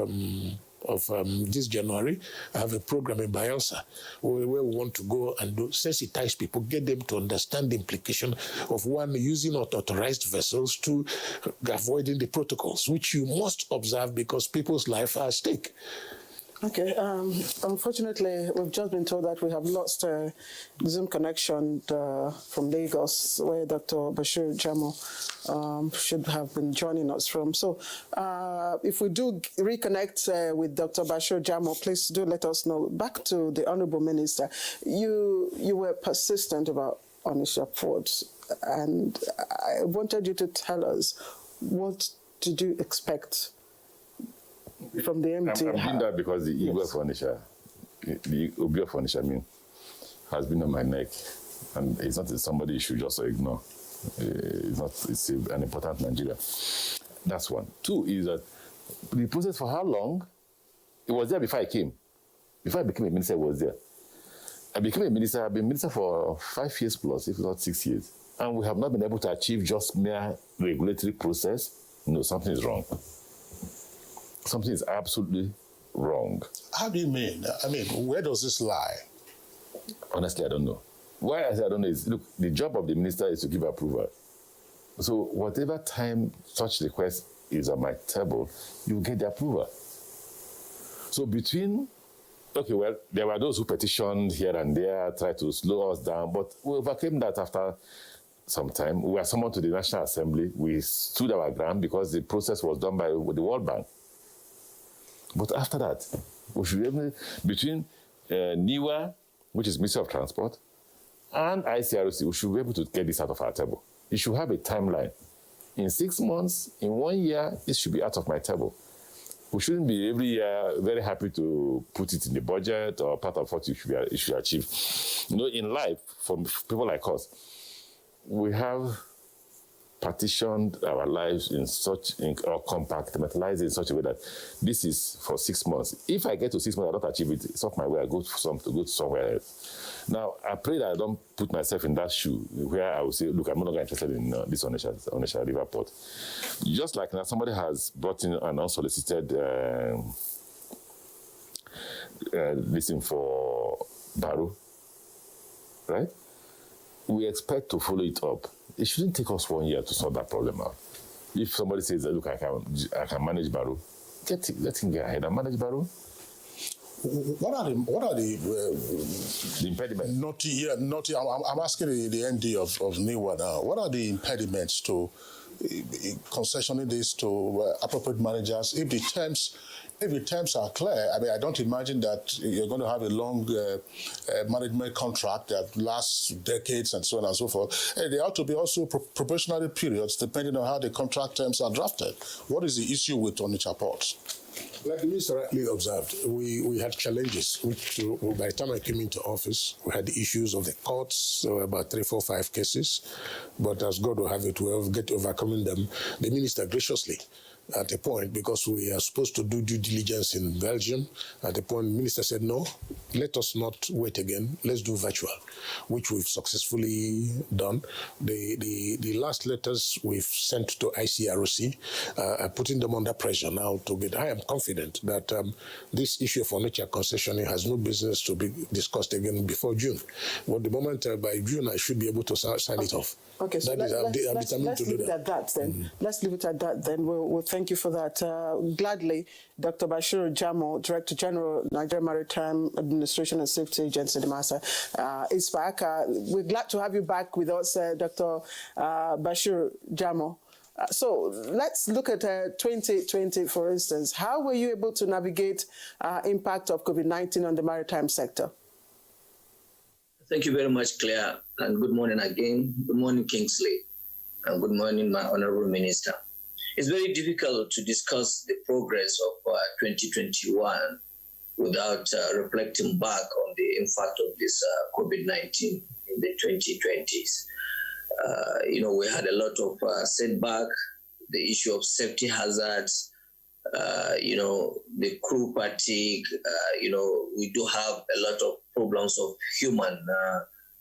[SPEAKER 5] this January. I have a program in Bayelsa where we want to go and sensitize people, get them to understand the implication of, one, using unauthorized vessels, to avoiding the protocols, which you must observe because people's lives are at stake.
[SPEAKER 3] Okay. Unfortunately, we've just been told that we have lost Zoom connection from Lagos, where Dr. Bashir Jamo should have been joining us from. So if we do reconnect with Dr. Bashir Jamo, please do let us know. Back to the Honorable Minister, you were persistent about Onitsha Port, and I wanted you to tell us, what did you expect from the MD?
[SPEAKER 4] I'm doing that because the Igwe of Onitsha, the Obi of Onitsha, has been on my neck, and it's not somebody you should just ignore. It's an important Nigeria. That's one. Two is that the process for how long? It was there before I came. Before I became a minister, it was there. I became a minister. I've been minister for 5 years plus, if not 6 years, and we have not been able to achieve just mere regulatory process. No, something is wrong. Something is absolutely wrong.
[SPEAKER 1] How do you mean? I mean, where does this lie?
[SPEAKER 4] Honestly, I don't know. Why I say I don't know is, look, the job of the minister is to give approval. So whatever time such request is on my table, you get the approval. So between, okay, well, there were those who petitioned here and there, tried to slow us down, but we overcame that after some time. We were summoned to the National Assembly. We stood our ground because the process was done by the World Bank. But after that, we should be able, between NIWA, which is Ministry of Transport, and ICRC, we should be able to get this out of our table. It should have a timeline. In 6 months, in 1 year, this should be out of my table. We shouldn't be every year very happy to put it in the budget or part of what you should achieve. You know, in life, for people like us, we have partitioned our lives or compartmentalized in such a way that this is for 6 months. If I get to 6 months, I don't achieve it, it's off my way, I go to somewhere else. Now, I pray that I don't put myself in that shoe where I will say, look, I'm no longer interested in this Onitsha River Port. Just like now, somebody has brought in an unsolicited listing for Baru, right? We expect to follow it up. It shouldn't take us 1 year to sort that problem out. If somebody says, look, I can manage Baru, let him get ahead and manage Baru.
[SPEAKER 1] What are the
[SPEAKER 4] impediments?
[SPEAKER 1] I'm asking the MD of NIWA now. What are the impediments to concessioning this to appropriate managers if the terms are clear? I mean, I don't imagine that you're going to have a long management contract that lasts decades and so on and so forth. And there ought to be also probationary periods depending on how the contract terms are drafted. What is the issue with Onitsha Port?
[SPEAKER 5] Like the minister rightly observed, we had challenges, which by the time I came into office, we had the issues of the courts. There were about 3, 4, 5 cases. But as God will have it, we'll get overcoming them. The minister graciously, at a point, because we are supposed to do due diligence in Belgium, at a point, the minister said, no, let us not wait again. Let's do virtual, which we've successfully done. The last letters we've sent to ICRC are putting them under pressure now to get. I am confident that this issue of Onitsha concessioning has no business to be discussed again before June. But the moment by June, I should be able to sign it off.
[SPEAKER 3] Okay, so let's leave it at that then. Mm-hmm. Let's leave it at that then. We'll thank you for that. Gladly, Dr. Bashir Jamo, Director General, Nigerian Maritime Administration and Safety Agency, NIMASA, is back. We're glad to have you back with us, Dr. Bashir Jamo. So let's look at 2020, for instance. How were you able to navigate impact of COVID-19 on the maritime sector?
[SPEAKER 6] Thank you very much, Claire, and good morning again. Good morning, Kingsley, and good morning, my Honorable Minister. It's very difficult to discuss the progress of 2021 without reflecting back on the impact of this COVID-19 in the 2020s. We had a lot of setback, the issue of safety hazards, the crew fatigue, we do have a lot of problems of human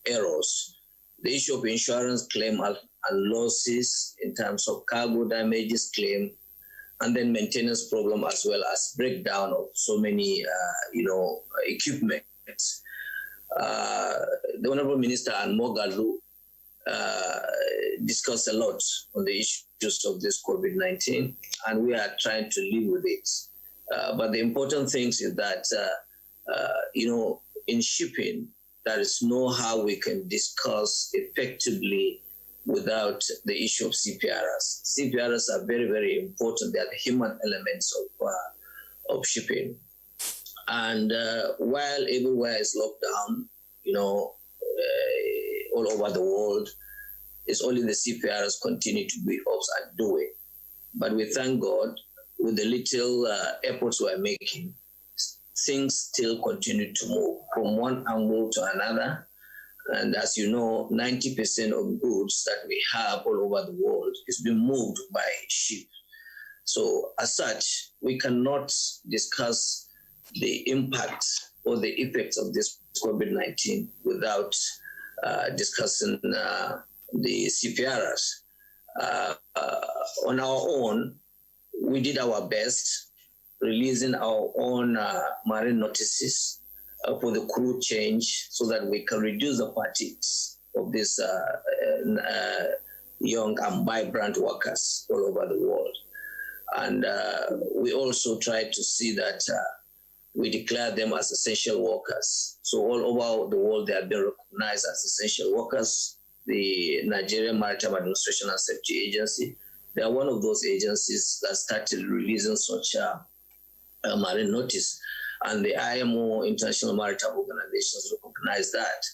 [SPEAKER 6] errors. The issue of insurance claim and losses in terms of cargo damages claim, and then maintenance problem as well as breakdown of so many, equipment. The Honorable Minister and Mogalu discussed a lot on the issues of this COVID-19, and we are trying to live with it. But the important thing is that, in shipping, there is no how we can discuss effectively without the issue of CPRs. CPRs are very, very important. They are the human elements of shipping. And while everywhere is locked down, all over the world, it's only the CPRs continue to be up and doing. But we thank God, with the little efforts we're making, things still continue to move from one angle to another. And as you know, 90% of goods that we have all over the world is being moved by ship. So as such, we cannot discuss the impact or the effects of this COVID-19 without discussing the CPRs. On our own, we did our best, releasing our own marine notices for the crew change so that we can reduce the fatigues of these young and vibrant workers all over the world. And we also try to see that we declare them as essential workers. So all over the world, they have been recognized as essential workers. The Nigerian Maritime Administration and Safety Agency, they are one of those agencies that started releasing such a marine notice. And the IMO, International Maritime Organizations, recognize that.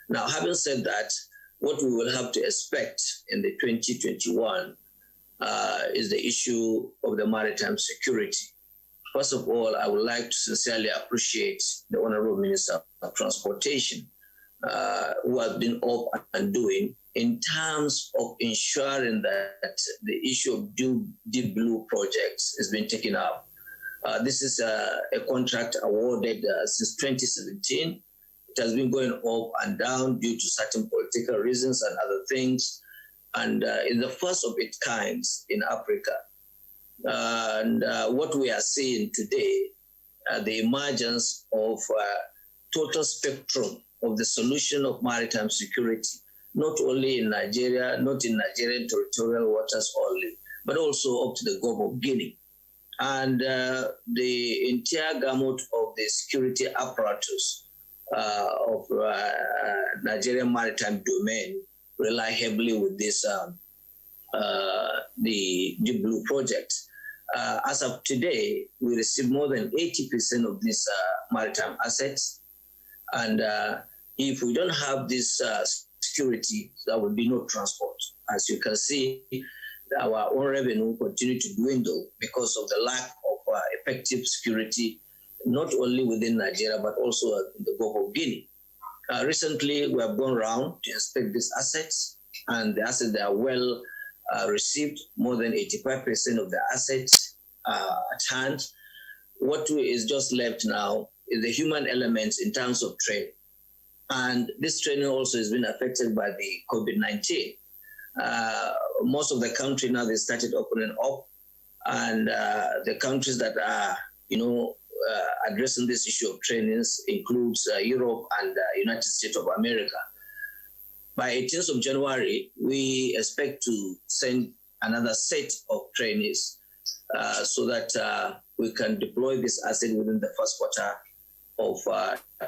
[SPEAKER 6] Now, having said that, what we will have to expect in the 2021 is the issue of the maritime security. First of all, I would like to sincerely appreciate the Honorable Minister of Transportation, who has been up and doing in terms of ensuring that the issue of Deep Blue projects has been taken up. This is a contract awarded since 2017. It has been going up and down due to certain political reasons and other things. And it's the first of its kind in Africa. And what we are seeing today, the emergence of total spectrum of the solution of maritime security, not only in Nigeria, not in Nigerian territorial waters only, but also up to the Gulf of Guinea. And the entire gamut of the security apparatus of Nigerian maritime domain rely heavily with this, the Deep Blue project. As of today, we receive more than 80% of these maritime assets. And if we don't have this security, there will be no transport. As you can see, our own revenue continue to dwindle because of the lack of effective security, not only within Nigeria, but also in the Gulf of Guinea. Recently, we have gone around to inspect these assets, and the assets are well received, more than 85% of the assets at hand. What is just left now is the human elements in terms of training. And this training also has been affected by the COVID-19. Most of the country now, they started opening up, and the countries that are, addressing this issue of trainings includes Europe and United States of America. By 18th of January, we expect to send another set of trainees so that we can deploy this asset within the first quarter of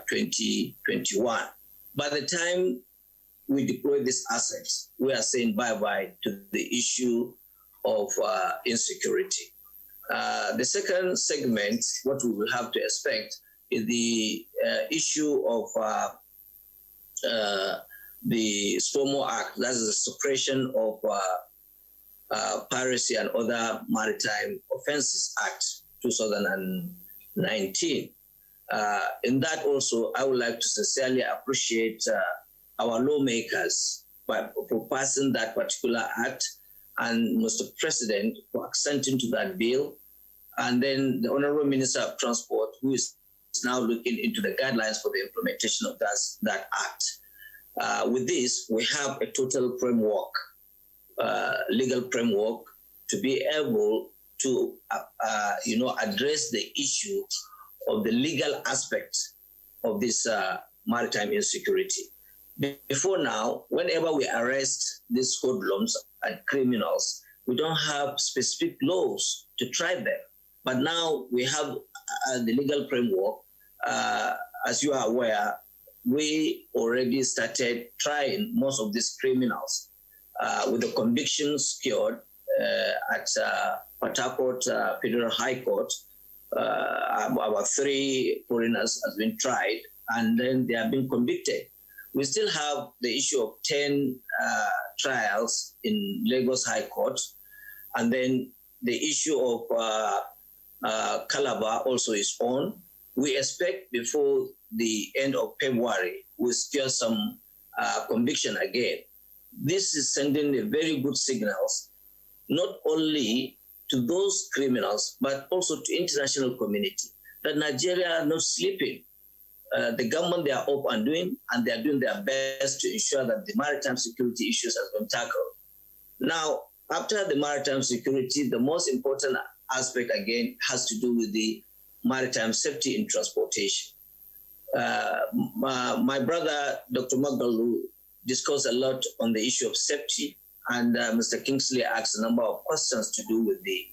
[SPEAKER 6] 2021. By the time we deploy these assets, we are saying bye-bye to the issue of insecurity. The second segment, what we will have to expect, is the issue of the SPOMO Act, that is the Suppression of Piracy and Other Maritime Offences Act 2019. In that also, I would like to sincerely appreciate our lawmakers for passing that particular act, and Mr. President for assenting to that bill, and then the Honorable Minister of Transport, who is now looking into the guidelines for the implementation of that act. With this, we have a total framework, legal framework, to be able to address the issue of the legal aspect of this maritime insecurity. Before now, whenever we arrest these hoodlums and criminals, we don't have specific laws to try them. But now we have the legal framework. As you are aware, we already started trying most of these criminals with the convictions secured at Port Harcourt Federal High Court. Our 3 foreigners have been tried, and then they have been convicted. We still have the issue of 10 trials in Lagos High Court, and then the issue of Calabar also is on. We expect before the end of February, we'll secure some conviction again. This is sending a very good signals, not only to those criminals, but also to international community, that Nigeria are not sleeping. The government, they are up and doing, and they are doing their best to ensure that the maritime security issues have been tackled. Now, after the maritime security, the most important aspect, again, has to do with the maritime safety in transportation. My brother, Dr. Magdalu, discussed a lot on the issue of safety, and Mr. Kingsley asked a number of questions to do with the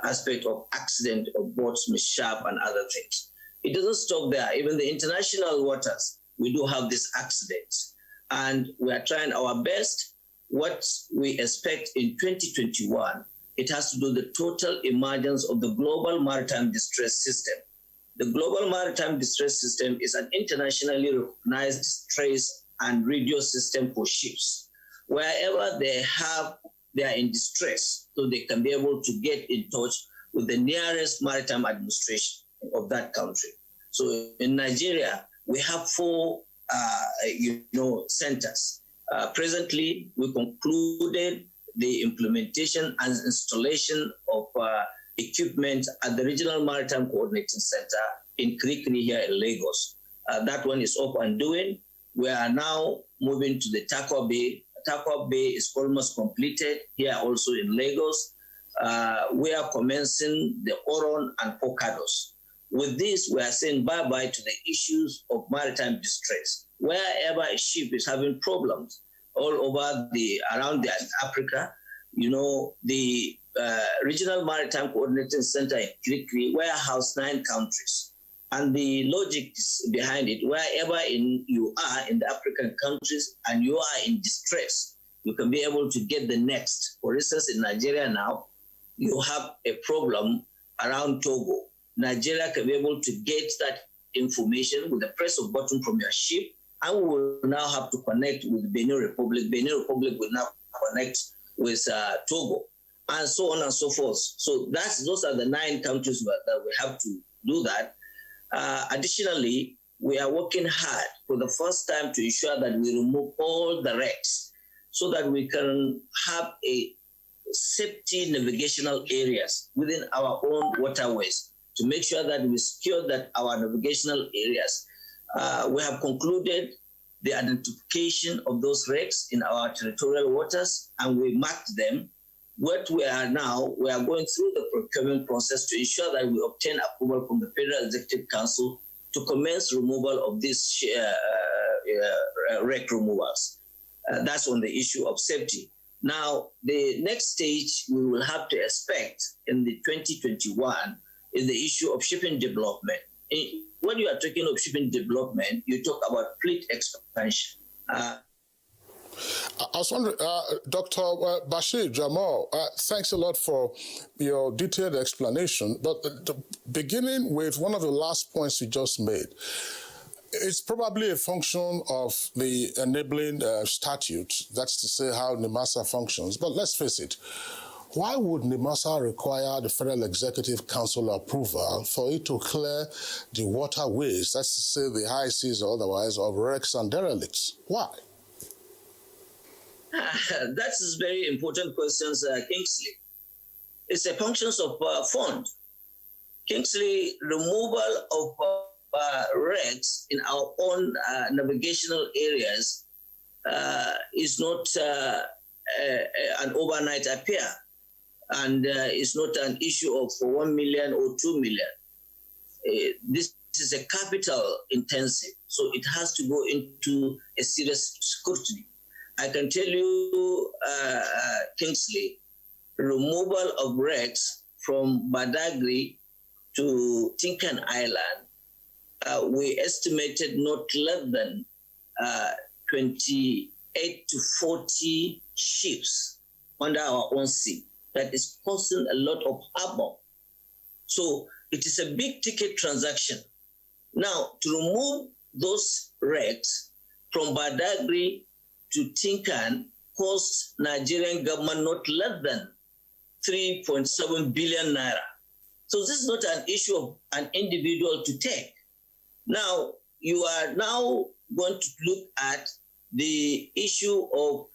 [SPEAKER 6] aspect of accident of boats, mishap, and other things. It doesn't stop there. Even the international waters, we do have these accidents, and we are trying our best. What we expect in 2021, it has to do with the total emergence of the global maritime distress system. The global maritime distress system is an internationally recognized distress and radio system for ships. Wherever they are in distress, so they can be able to get in touch with the nearest maritime administration of that country. So in Nigeria, we have 4 centers. Presently, we concluded the implementation and installation of equipment at the Regional Maritime Coordinating Center in Kirikiri here in Lagos. That one is up and doing. We are now moving to the Takwa Bay. Takwa Bay is almost completed here also in Lagos. We are commencing the Oron and Pocados. With this, we are saying bye-bye to the issues of maritime distress. Wherever a ship is having problems all over around Africa, the Regional Maritime Coordinating Center in Kirikiri warehouse 9 countries. And the logic behind it, wherever you are in the African countries and you are in distress, you can be able to get the next. For instance, in Nigeria now, you have a problem around Togo. Nigeria can be able to get that information with the press of button from your ship, and we will now have to connect with Benin Republic. Benin Republic will now connect with Togo, and so on and so forth. So those are the 9 countries that we have to do that. Additionally, we are working hard for the first time to ensure that we remove all the wrecks so that we can have a safety navigational areas within our own waterways to make sure that we secure that our navigational areas. We have concluded the identification of those wrecks in our territorial waters, and we marked them. What we are now, we are going through the procurement process to ensure that we obtain approval from the Federal Executive Council to commence removal of these wreck removals. That's on the issue of safety. Now, the next stage we will have to expect in the 2021 is the issue of shipping development. When you are talking of shipping development, you talk about fleet expansion.
[SPEAKER 1] I was wondering, Dr. Bashir Jamal, thanks a lot for your detailed explanation. But beginning with one of the last points you just made, it's probably a function of the enabling statute, that's to say how NIMASA functions. But let's face it, why would NIMASA require the Federal Executive Council approval for it to clear the waterways, that's to say the high seas or otherwise, of wrecks and derelicts? Why?
[SPEAKER 6] That's very important questions, Kingsley. It's a function of fund. Kingsley, removal of wrecks in our own navigational areas is not an overnight affair, and it's not an issue of 1 million or 2 million. This is a capital intensive, so it has to go into a serious scrutiny. I can tell you, Kingsley, removal of wrecks from Badagry to Tinkan Island, we estimated not less than 28 to 40 ships under our own sea. That is causing a lot of havoc. So it is a big ticket transaction. Now, to remove those wrecks from Badagry to Tinkan cost Nigerian government not less than 3.7 billion naira. So this is not an issue of an individual to take. Now, you are now going to look at the issue of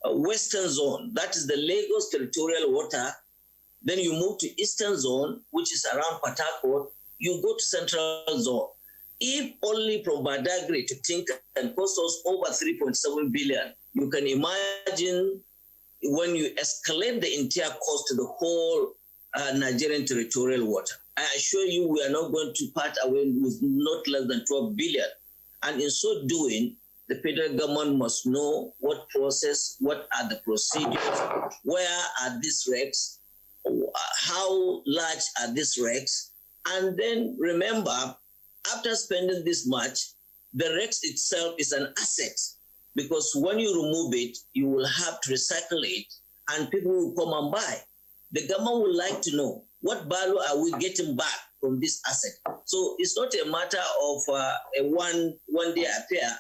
[SPEAKER 6] a western zone, that is the Lagos territorial water. Then you move to eastern zone, which is around Port Harcourt. You go to central zone. If only from Badagry to Tinkan cost us over 3.7 billion, you can imagine when you escalate the entire cost to the whole Nigerian territorial water. I assure you we are not going to part away with not less than 12 billion. And in so doing, the federal government must know what process, what are the procedures, where are these wrecks, how large are these wrecks, and then remember, after spending this much, the wrecks itself is an asset, because when you remove it, you will have to recycle it, and people will come and buy. The government would like to know what value are we getting back from this asset. So it's not a matter of a one-day affair.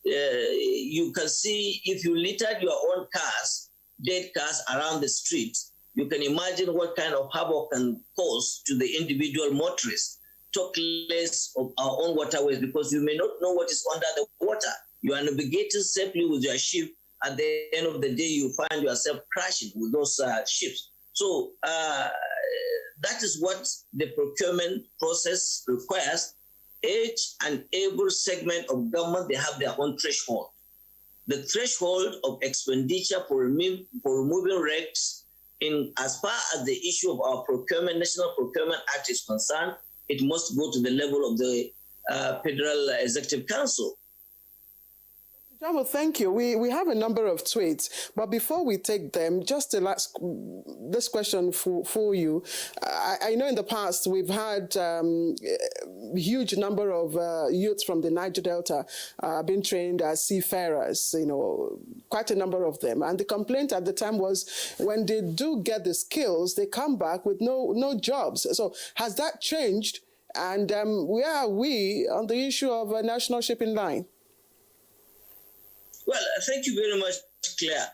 [SPEAKER 6] You can see if you littered your own cars, dead cars around the streets, you can imagine what kind of havoc can cause to the individual motorists. Talk less of our own waterways, because you may not know what is under the water. You are navigating safely with your ship. At the end of the day, you find yourself crashing with those ships. So that is what the procurement process requires. Each and every segment of government, they have their own threshold. The threshold of expenditure for removing wrecks, as far as the issue of our procurement, National Procurement Act is concerned, it must go to the level of the Federal Executive Council.
[SPEAKER 3] Jamo, thank you. We have a number of tweets, but before we take them, just this question for you. I know in the past we've had a huge number of youths from the Niger Delta being trained as seafarers, quite a number of them. And the complaint at the time was when they do get the skills, they come back with no jobs. So has that changed? And where are we on the issue of a national shipping line?
[SPEAKER 6] Well, thank you very much, Claire.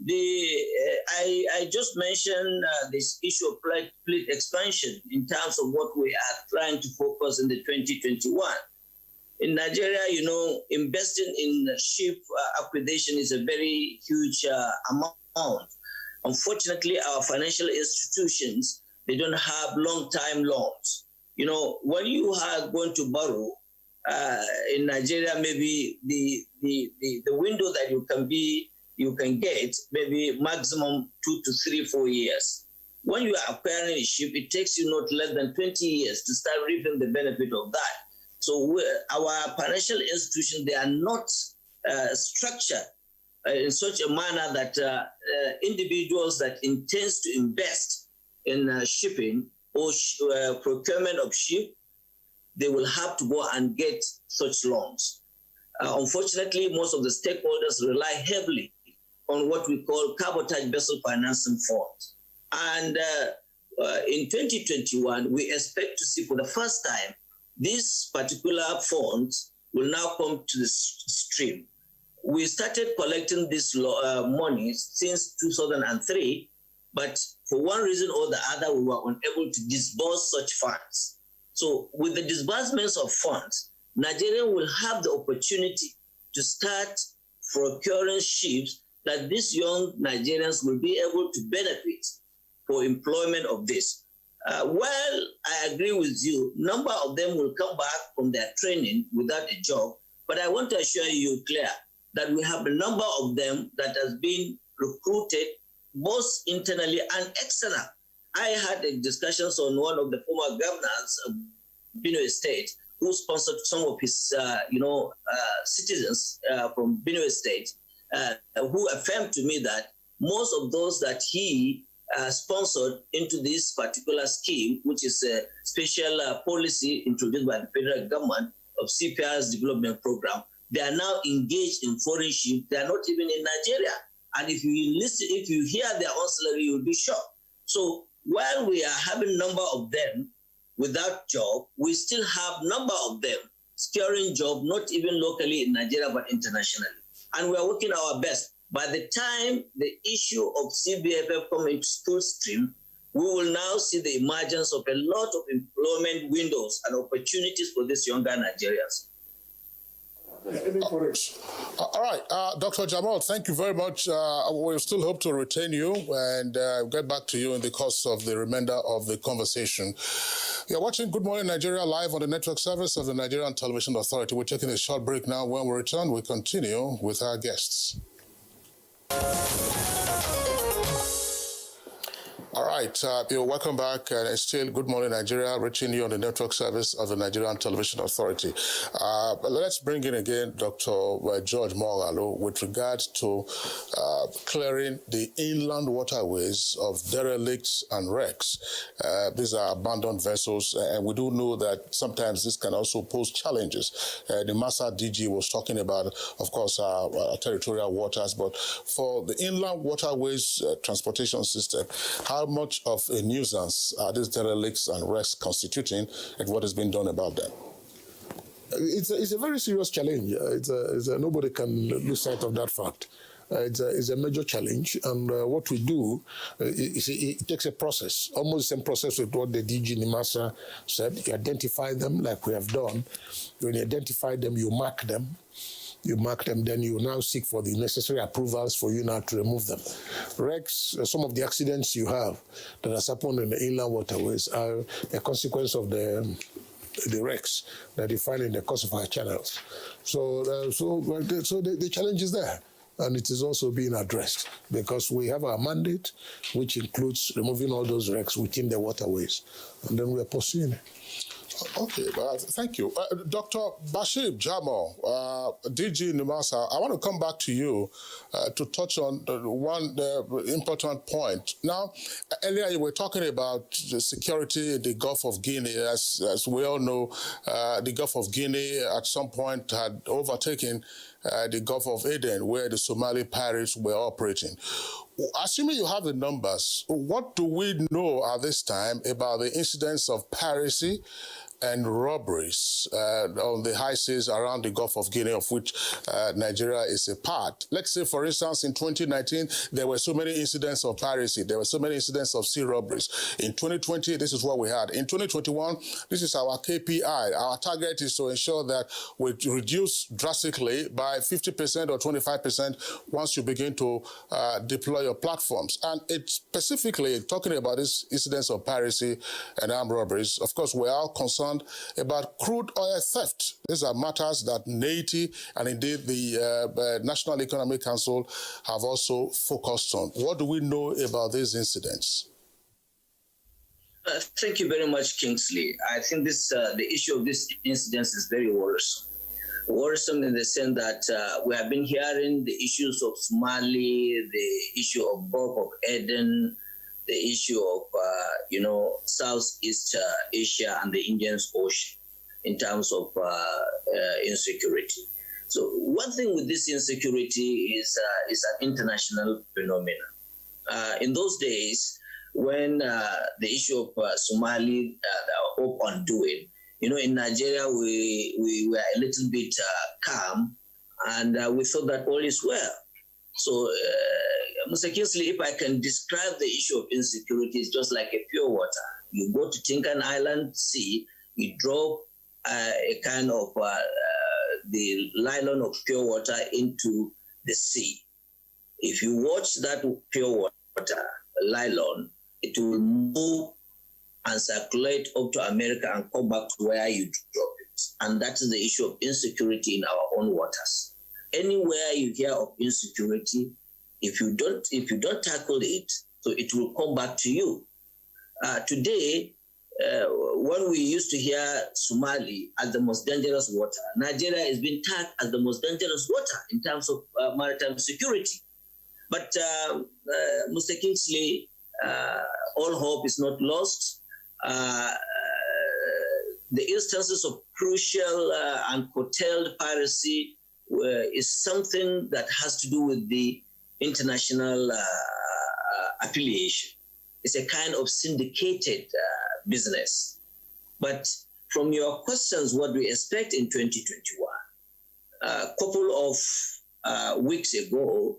[SPEAKER 6] I just mentioned this issue of fleet expansion in terms of what we are trying to focus in the 2021. In Nigeria, investing in ship acquisition is a very huge amount. Unfortunately, our financial institutions, they don't have long-time loans. When you are going to borrow, in Nigeria, maybe the window that you can get maybe maximum 2 to 3, 4 years. When you are acquiring a ship, it takes you not less than 20 years to start reaping the benefit of that. So our financial institutions, they are not structured in such a manner that individuals that intends to invest in shipping or procurement of ship, they will have to go and get such loans. Unfortunately, most of the stakeholders rely heavily on what we call cabotage vessel financing funds. And in 2021, we expect to see for the first time, these particular funds will now come to the stream. We started collecting this money since 2003, but for one reason or the other, we were unable to disburse such funds. So with the disbursements of funds, Nigeria will have the opportunity to start procuring ships that these young Nigerians will be able to benefit for employment of this. Well, I agree with you, number of them will come back from their training without a job, but I want to assure you, Claire, that we have a number of them that has been recruited both internally and external. I had discussions on one of the former governors of Benue State who sponsored some of his, citizens from Benue State who affirmed to me that most of those that he sponsored into this particular scheme, which is a special policy introduced by the federal government of CPR's development program, they are now engaged in foreign ships. They are not even in Nigeria. And if you hear their own salary, you'll be shocked. So while we are having a number of them without job, we still have number of them securing job, not even locally in Nigeria, but internationally. And we are working our best. By the time the issue of CBFF comes into full stream, we will now see the emergence of a lot of employment windows and opportunities for these younger Nigerians.
[SPEAKER 1] All right, Dr. Jamal, thank you very much. We still hope to retain you and get back to you in the course of the remainder of the conversation. You're watching Good Morning Nigeria live on the network service of the Nigerian Television Authority. We're taking a short break now. When we return, we continue with our guests. All right, you're welcome back. Still, Good Morning Nigeria, reaching you on the network service of the Nigerian Television Authority. Let's bring in again Dr. George Moghalu with regards to clearing the inland waterways of derelicts and wrecks. These are abandoned vessels, and we do know that sometimes this can also pose challenges. The Massa DG was talking about, of course, our territorial waters, but for the inland waterways transportation system, how much of a nuisance are these derelicts and wrecks constituting, and what has been done about them?
[SPEAKER 5] It's a very serious challenge. Nobody can lose sight of that fact. It's a major challenge, and what we do, it takes a process, almost the same process with what the DG Nimasa said. You identify them like we have done. When you identify them, you mark them. Then you now seek for the necessary approvals for you now to remove them. Wrecks, some of the accidents you have that has happened in the inland waterways are a consequence of the wrecks that you find in the course of our channels. So the challenge is there, and it is also being addressed because we have our mandate, which includes removing all those wrecks within the waterways, and then we are pursuing it.
[SPEAKER 1] Okay, thank you. Dr. Bashir Jamal, DG Nimasa, I want to come back to you to touch on one important point. Now, earlier you were talking about the security in the Gulf of Guinea. As we all know, the Gulf of Guinea at some point had overtaken the Gulf of Aden, where the Somali pirates were operating. Assuming you have the numbers, what do we know at this time about the incidents of piracy and robberies on the high seas around the Gulf of Guinea, of which Nigeria is a part? Let's say, for instance, in 2019, there were so many incidents of piracy. There were so many incidents of sea robberies. In 2020, this is what we had. In 2021, this is our KPI. Our target is to ensure that we reduce drastically by 50% or 25% once you begin to deploy your platforms. And it's specifically talking about these incidents of piracy and armed robberies. Of course, we are concerned about crude oil theft. These are matters that NATI and indeed the National Economic Council have also focused on. What do we know about these incidents?
[SPEAKER 6] Thank you very much, Kingsley. I think the issue of this incident is very worrisome. Worrisome in the sense that we have been hearing the issues of Somali, the issue of Gulf of Aden, the issue of, Southeast Asia and the Indian Ocean in terms of insecurity. So one thing with this insecurity is an international phenomenon. In those days, when the issue of Somali up undoing, in Nigeria, we were a little bit calm, and we thought that all is well. So, Mr. Kingsley, if I can describe the issue of insecurity, it's just like a pure water. You go to Tinkan Island Sea, you drop a kind of the nylon of pure water into the sea. If you watch that pure water, nylon, it will move and circulate up to America and come back to where you drop it. And that is the issue of insecurity in our own waters. Anywhere you hear of insecurity, if you don't tackle it, so it will come back to you. Today, when we used to hear Somali as the most dangerous water, Nigeria is being tagged as the most dangerous water in terms of maritime security. But Mr. Kingsley, all hope is not lost. The instances of crucial and curtailed piracy is something that has to do with the international affiliation. It's a kind of syndicated business. But from your questions, what we expect in 2021, a couple of weeks ago,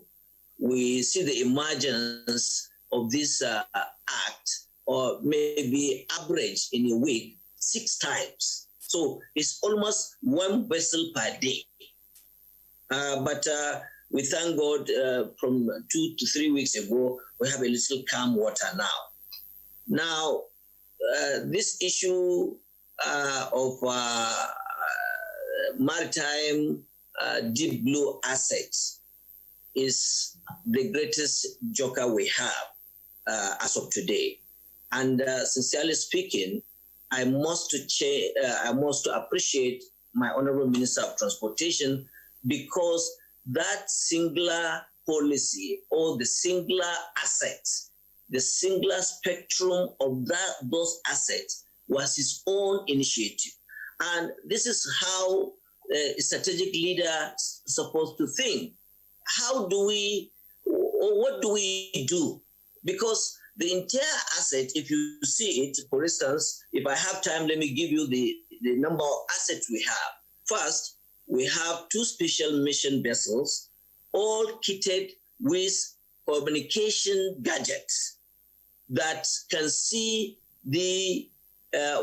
[SPEAKER 6] we see the emergence of this act, or maybe average in a week, 6 times. So it's almost one vessel per day. But we thank God from 2 to 3 weeks ago, we have a little calm water now. Now, this issue of maritime deep blue assets is the greatest joker we have. as of today. And sincerely speaking, I must appreciate my Honorable Minister of Transportation, because that singular policy or the singular assets, the singular spectrum of those assets was his own initiative. And this is how a strategic leader is supposed to think. How do we, or what do we do? Because the entire asset, if you see it, for instance, if I have time, let me give you the number of assets we have. First, we have 2 special mission vessels, all kitted with communication gadgets that can see the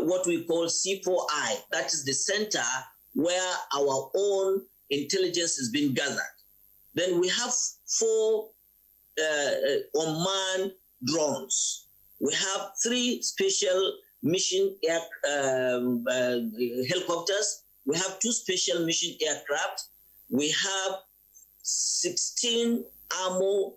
[SPEAKER 6] what we call C4I. That is the center where our own intelligence is being gathered. Then we have 4 unmanned drones. We have 3 special mission helicopters. We have 2 special mission aircraft. We have 16 ammo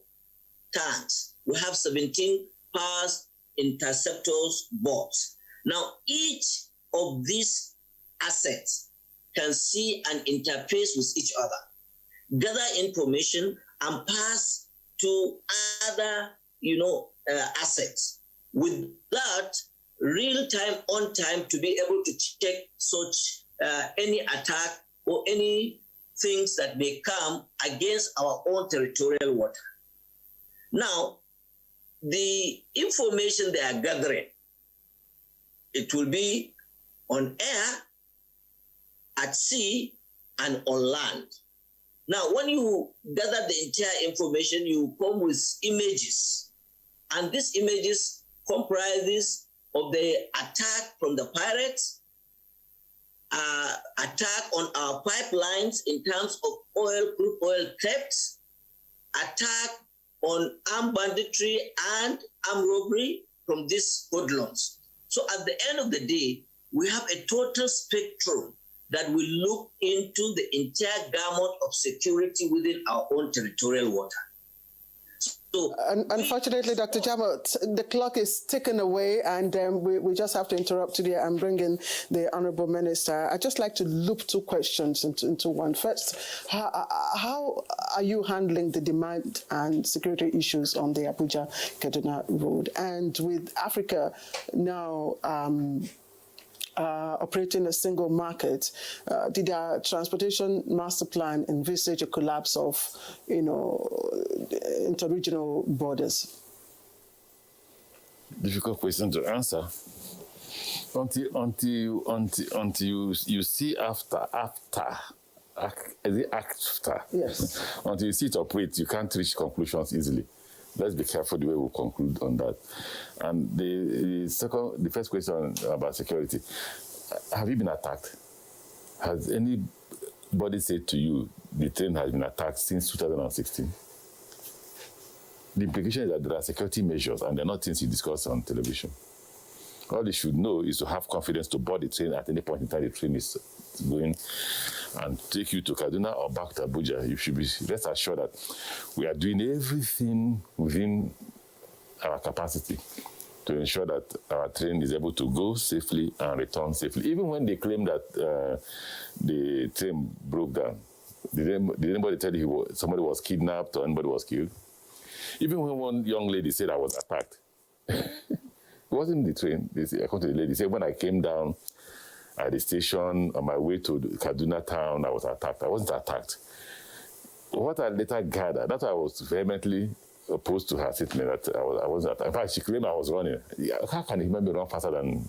[SPEAKER 6] tanks. We have 17 fast interceptors boats. Now, each of these assets can see and interface with each other, gather information, and pass to other, assets. With that, real time, on time, to be able to check such any attack or any things that may come against our own territorial water. Now, the information they are gathering, it will be on air, at sea, and on land. Now, when you gather the entire information, you come with images. And these images comprises of the attack from the pirates, attack on our pipelines in terms of crude oil thefts, attack on armed banditry and armed robbery from these hoodlums. So at the end of the day, we have a total spectrum that will look into the entire gamut of security within our own territorial water. So,
[SPEAKER 3] unfortunately, Dr. Jamo, the clock is ticking away, and we just have to interrupt today and bring in the Honourable Minister. I'd just like to loop 2 questions into one. First, how are you handling the demand and security issues on the Abuja-Kaduna road? And with Africa now operating a single market, did our transportation master plan envisage a collapse of, interregional borders?
[SPEAKER 4] Difficult question to answer. Until you see after.
[SPEAKER 3] Yes.
[SPEAKER 4] Until you see it operate, you can't reach conclusions easily. Let's be careful the way we conclude on that. And the first question about security: have you been attacked? Has anybody said to you the train has been attacked since 2016? The implication is that there are security measures, and they're not things you discuss on television. All they should know is to have confidence to board the train at any point in time the train is going and take you to Kaduna or back to Abuja. You should be rest assured that we are doing everything within our capacity to ensure that our train is able to go safely and return safely. Even when they claim that the train broke down, did anybody tell you somebody was kidnapped or anybody was killed? Even when one young lady said I was attacked, it wasn't the train. According to the lady, said when I came down at the station on my way to Kaduna town, I was attacked. I wasn't attacked. What I later gathered, that's why I was vehemently opposed to her statement that I wasn't attacked. In fact, she claimed I was running. How can a human being run faster than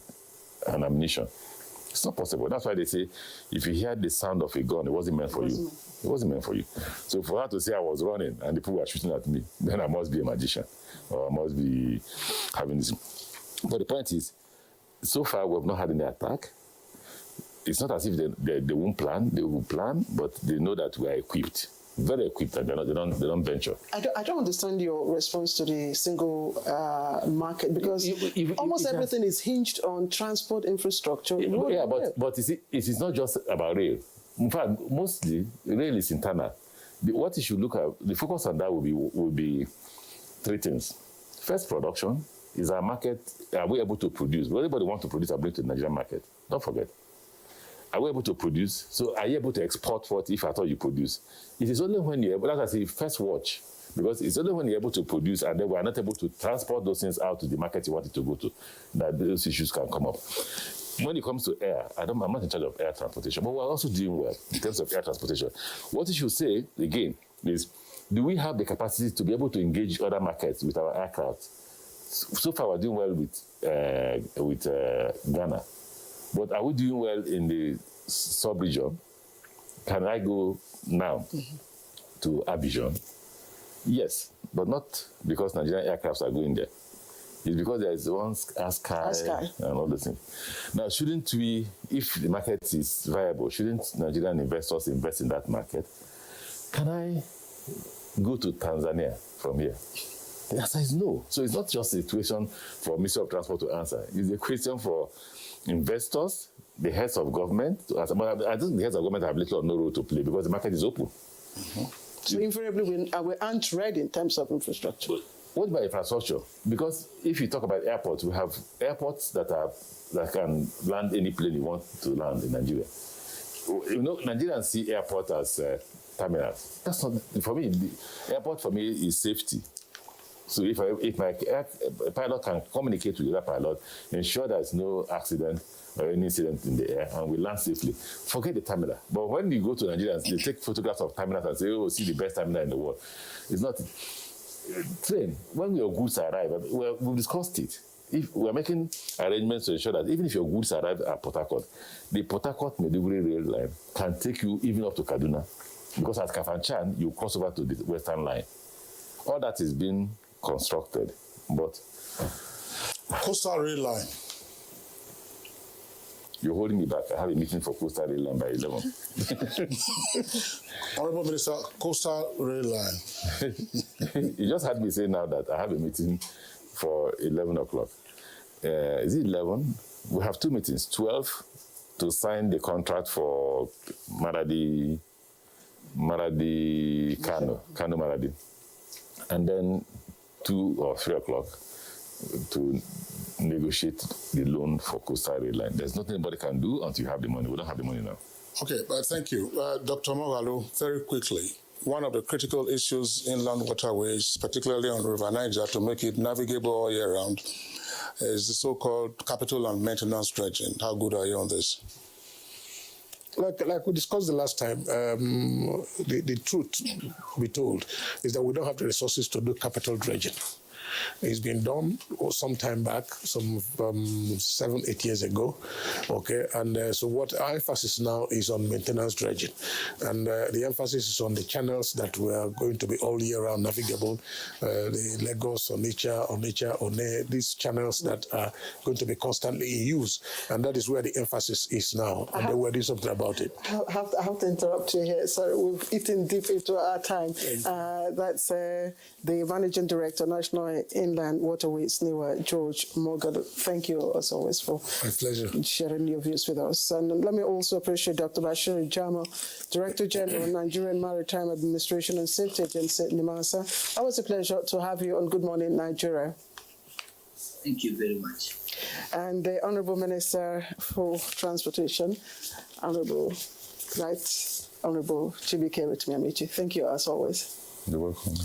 [SPEAKER 4] an ammunition? It's not possible. That's why they say, if you hear the sound of a gun, it wasn't meant for you. It wasn't meant for you. So for her to say I was running and the people were shooting at me, then I must be a magician, or I must be having this. But the point is, so far we have not had any attack. It's not as if they won't plan. They will plan, but they know that we are equipped. Very equipped, and they don't venture.
[SPEAKER 3] I don't understand your response to the single market, because almost everything is hinged on transport infrastructure.
[SPEAKER 4] But it is not just about rail. In fact, mostly rail is internal. What you should look at, the focus on that will be 3 things. First, production. Is our market, are we able to produce? Will anybody want to produce and bring to the Nigerian market? Don't forget. Are we able to produce? So are you able to export what, if at all you produce? It is only when you're able, that's why I say first watch, because it's only when you're able to produce and then we are not able to transport those things out to the market you want it to go to, that those issues can come up. When it comes to air, I'm not in charge of air transportation, but we're also doing well in terms of air transportation. What you should say, again, is do we have the capacity to be able to engage other markets with our aircraft? So far, we're doing well with Ghana. But are we doing well in the sub-region? Can I go now to Abidjan? Yes, but not because Nigerian aircrafts are going there. It's because there is one Sky and all those things. Now, shouldn't we, if the market is viable, shouldn't Nigerian investors invest in that market? Can I go to Tanzania from here? The answer is no. So it's not just a situation for Ministry of Transport to answer. It's a question for investors, the heads of government to answer. But I think the heads of government have little or no role to play because the market is open.
[SPEAKER 3] So invariably, we aren't ready in terms of infrastructure.
[SPEAKER 4] What about infrastructure? Because if you talk about airports, we have airports that can land any plane you want to land in Nigeria. You know, Nigerians see airport as terminals. That's not, for me, the airport for me is safety. So if my pilot can communicate with the other pilot, ensure there's no accident or any incident in the air, and we land safely, forget the terminal. But when you go to Nigerians, they take photographs of terminals and say, oh, see the best terminal in the world. It's not. Train, when your goods arrive, we've discussed it. If we're making arrangements to ensure that even if your goods arrive at Port Harcourt, the Port Harcourt-Maiduguri rail line can take you even up to Kaduna. Because at Kafanchan, you cross over to the Western line. All that is being constructed, but
[SPEAKER 1] Coastal Rail Line.
[SPEAKER 4] You're holding me back. I have a meeting for Coastal Rail Line by 11.
[SPEAKER 1] Honorable Minister, Coastal Rail Line.
[SPEAKER 4] You just had me say now that I have a meeting for 11 o'clock. Is it 11? We have two meetings. 12 to sign the contract for Maradi Kano Maradi. And then 2 or 3 o'clock to negotiate the loan for Coastal Rail Line. There's nothing anybody can do until you have the money. We don't have the money now.
[SPEAKER 1] Okay, thank you. Dr. Moghalu, very quickly, one of the critical issues inland waterways, particularly on River Niger, to make it navigable all year round, is the so-called capital and maintenance dredging. How good are you on this?
[SPEAKER 5] Like we discussed the last time, the truth be told is that we don't have the resources to do capital dredging. It's been done some time back, some 7-8 years ago, okay? And so what our emphasis now is on maintenance dredging. And the emphasis is on the channels that were going to be all year round navigable, the Lagos, Onitsha, One, these channels that are going to be constantly in use. And that is where the emphasis is now. And then we're doing something about it.
[SPEAKER 3] I have to interrupt you here. Sorry, we've eaten deep into our time. That's the Managing Director, National Inland Waterways, NIWA, George Moghalu. Thank you, as always, for sharing your views with us. And let me also appreciate Dr. Bashir Jamo, Director General, Nigerian Maritime Administration and Safety Agency, NIMASA. Always a pleasure to have you on Good Morning Nigeria.
[SPEAKER 6] Thank you very much.
[SPEAKER 3] And the Honourable Minister for Transportation, Honourable Chibuike Rotimi Ameachi. Thank you, as always.
[SPEAKER 4] You're welcome.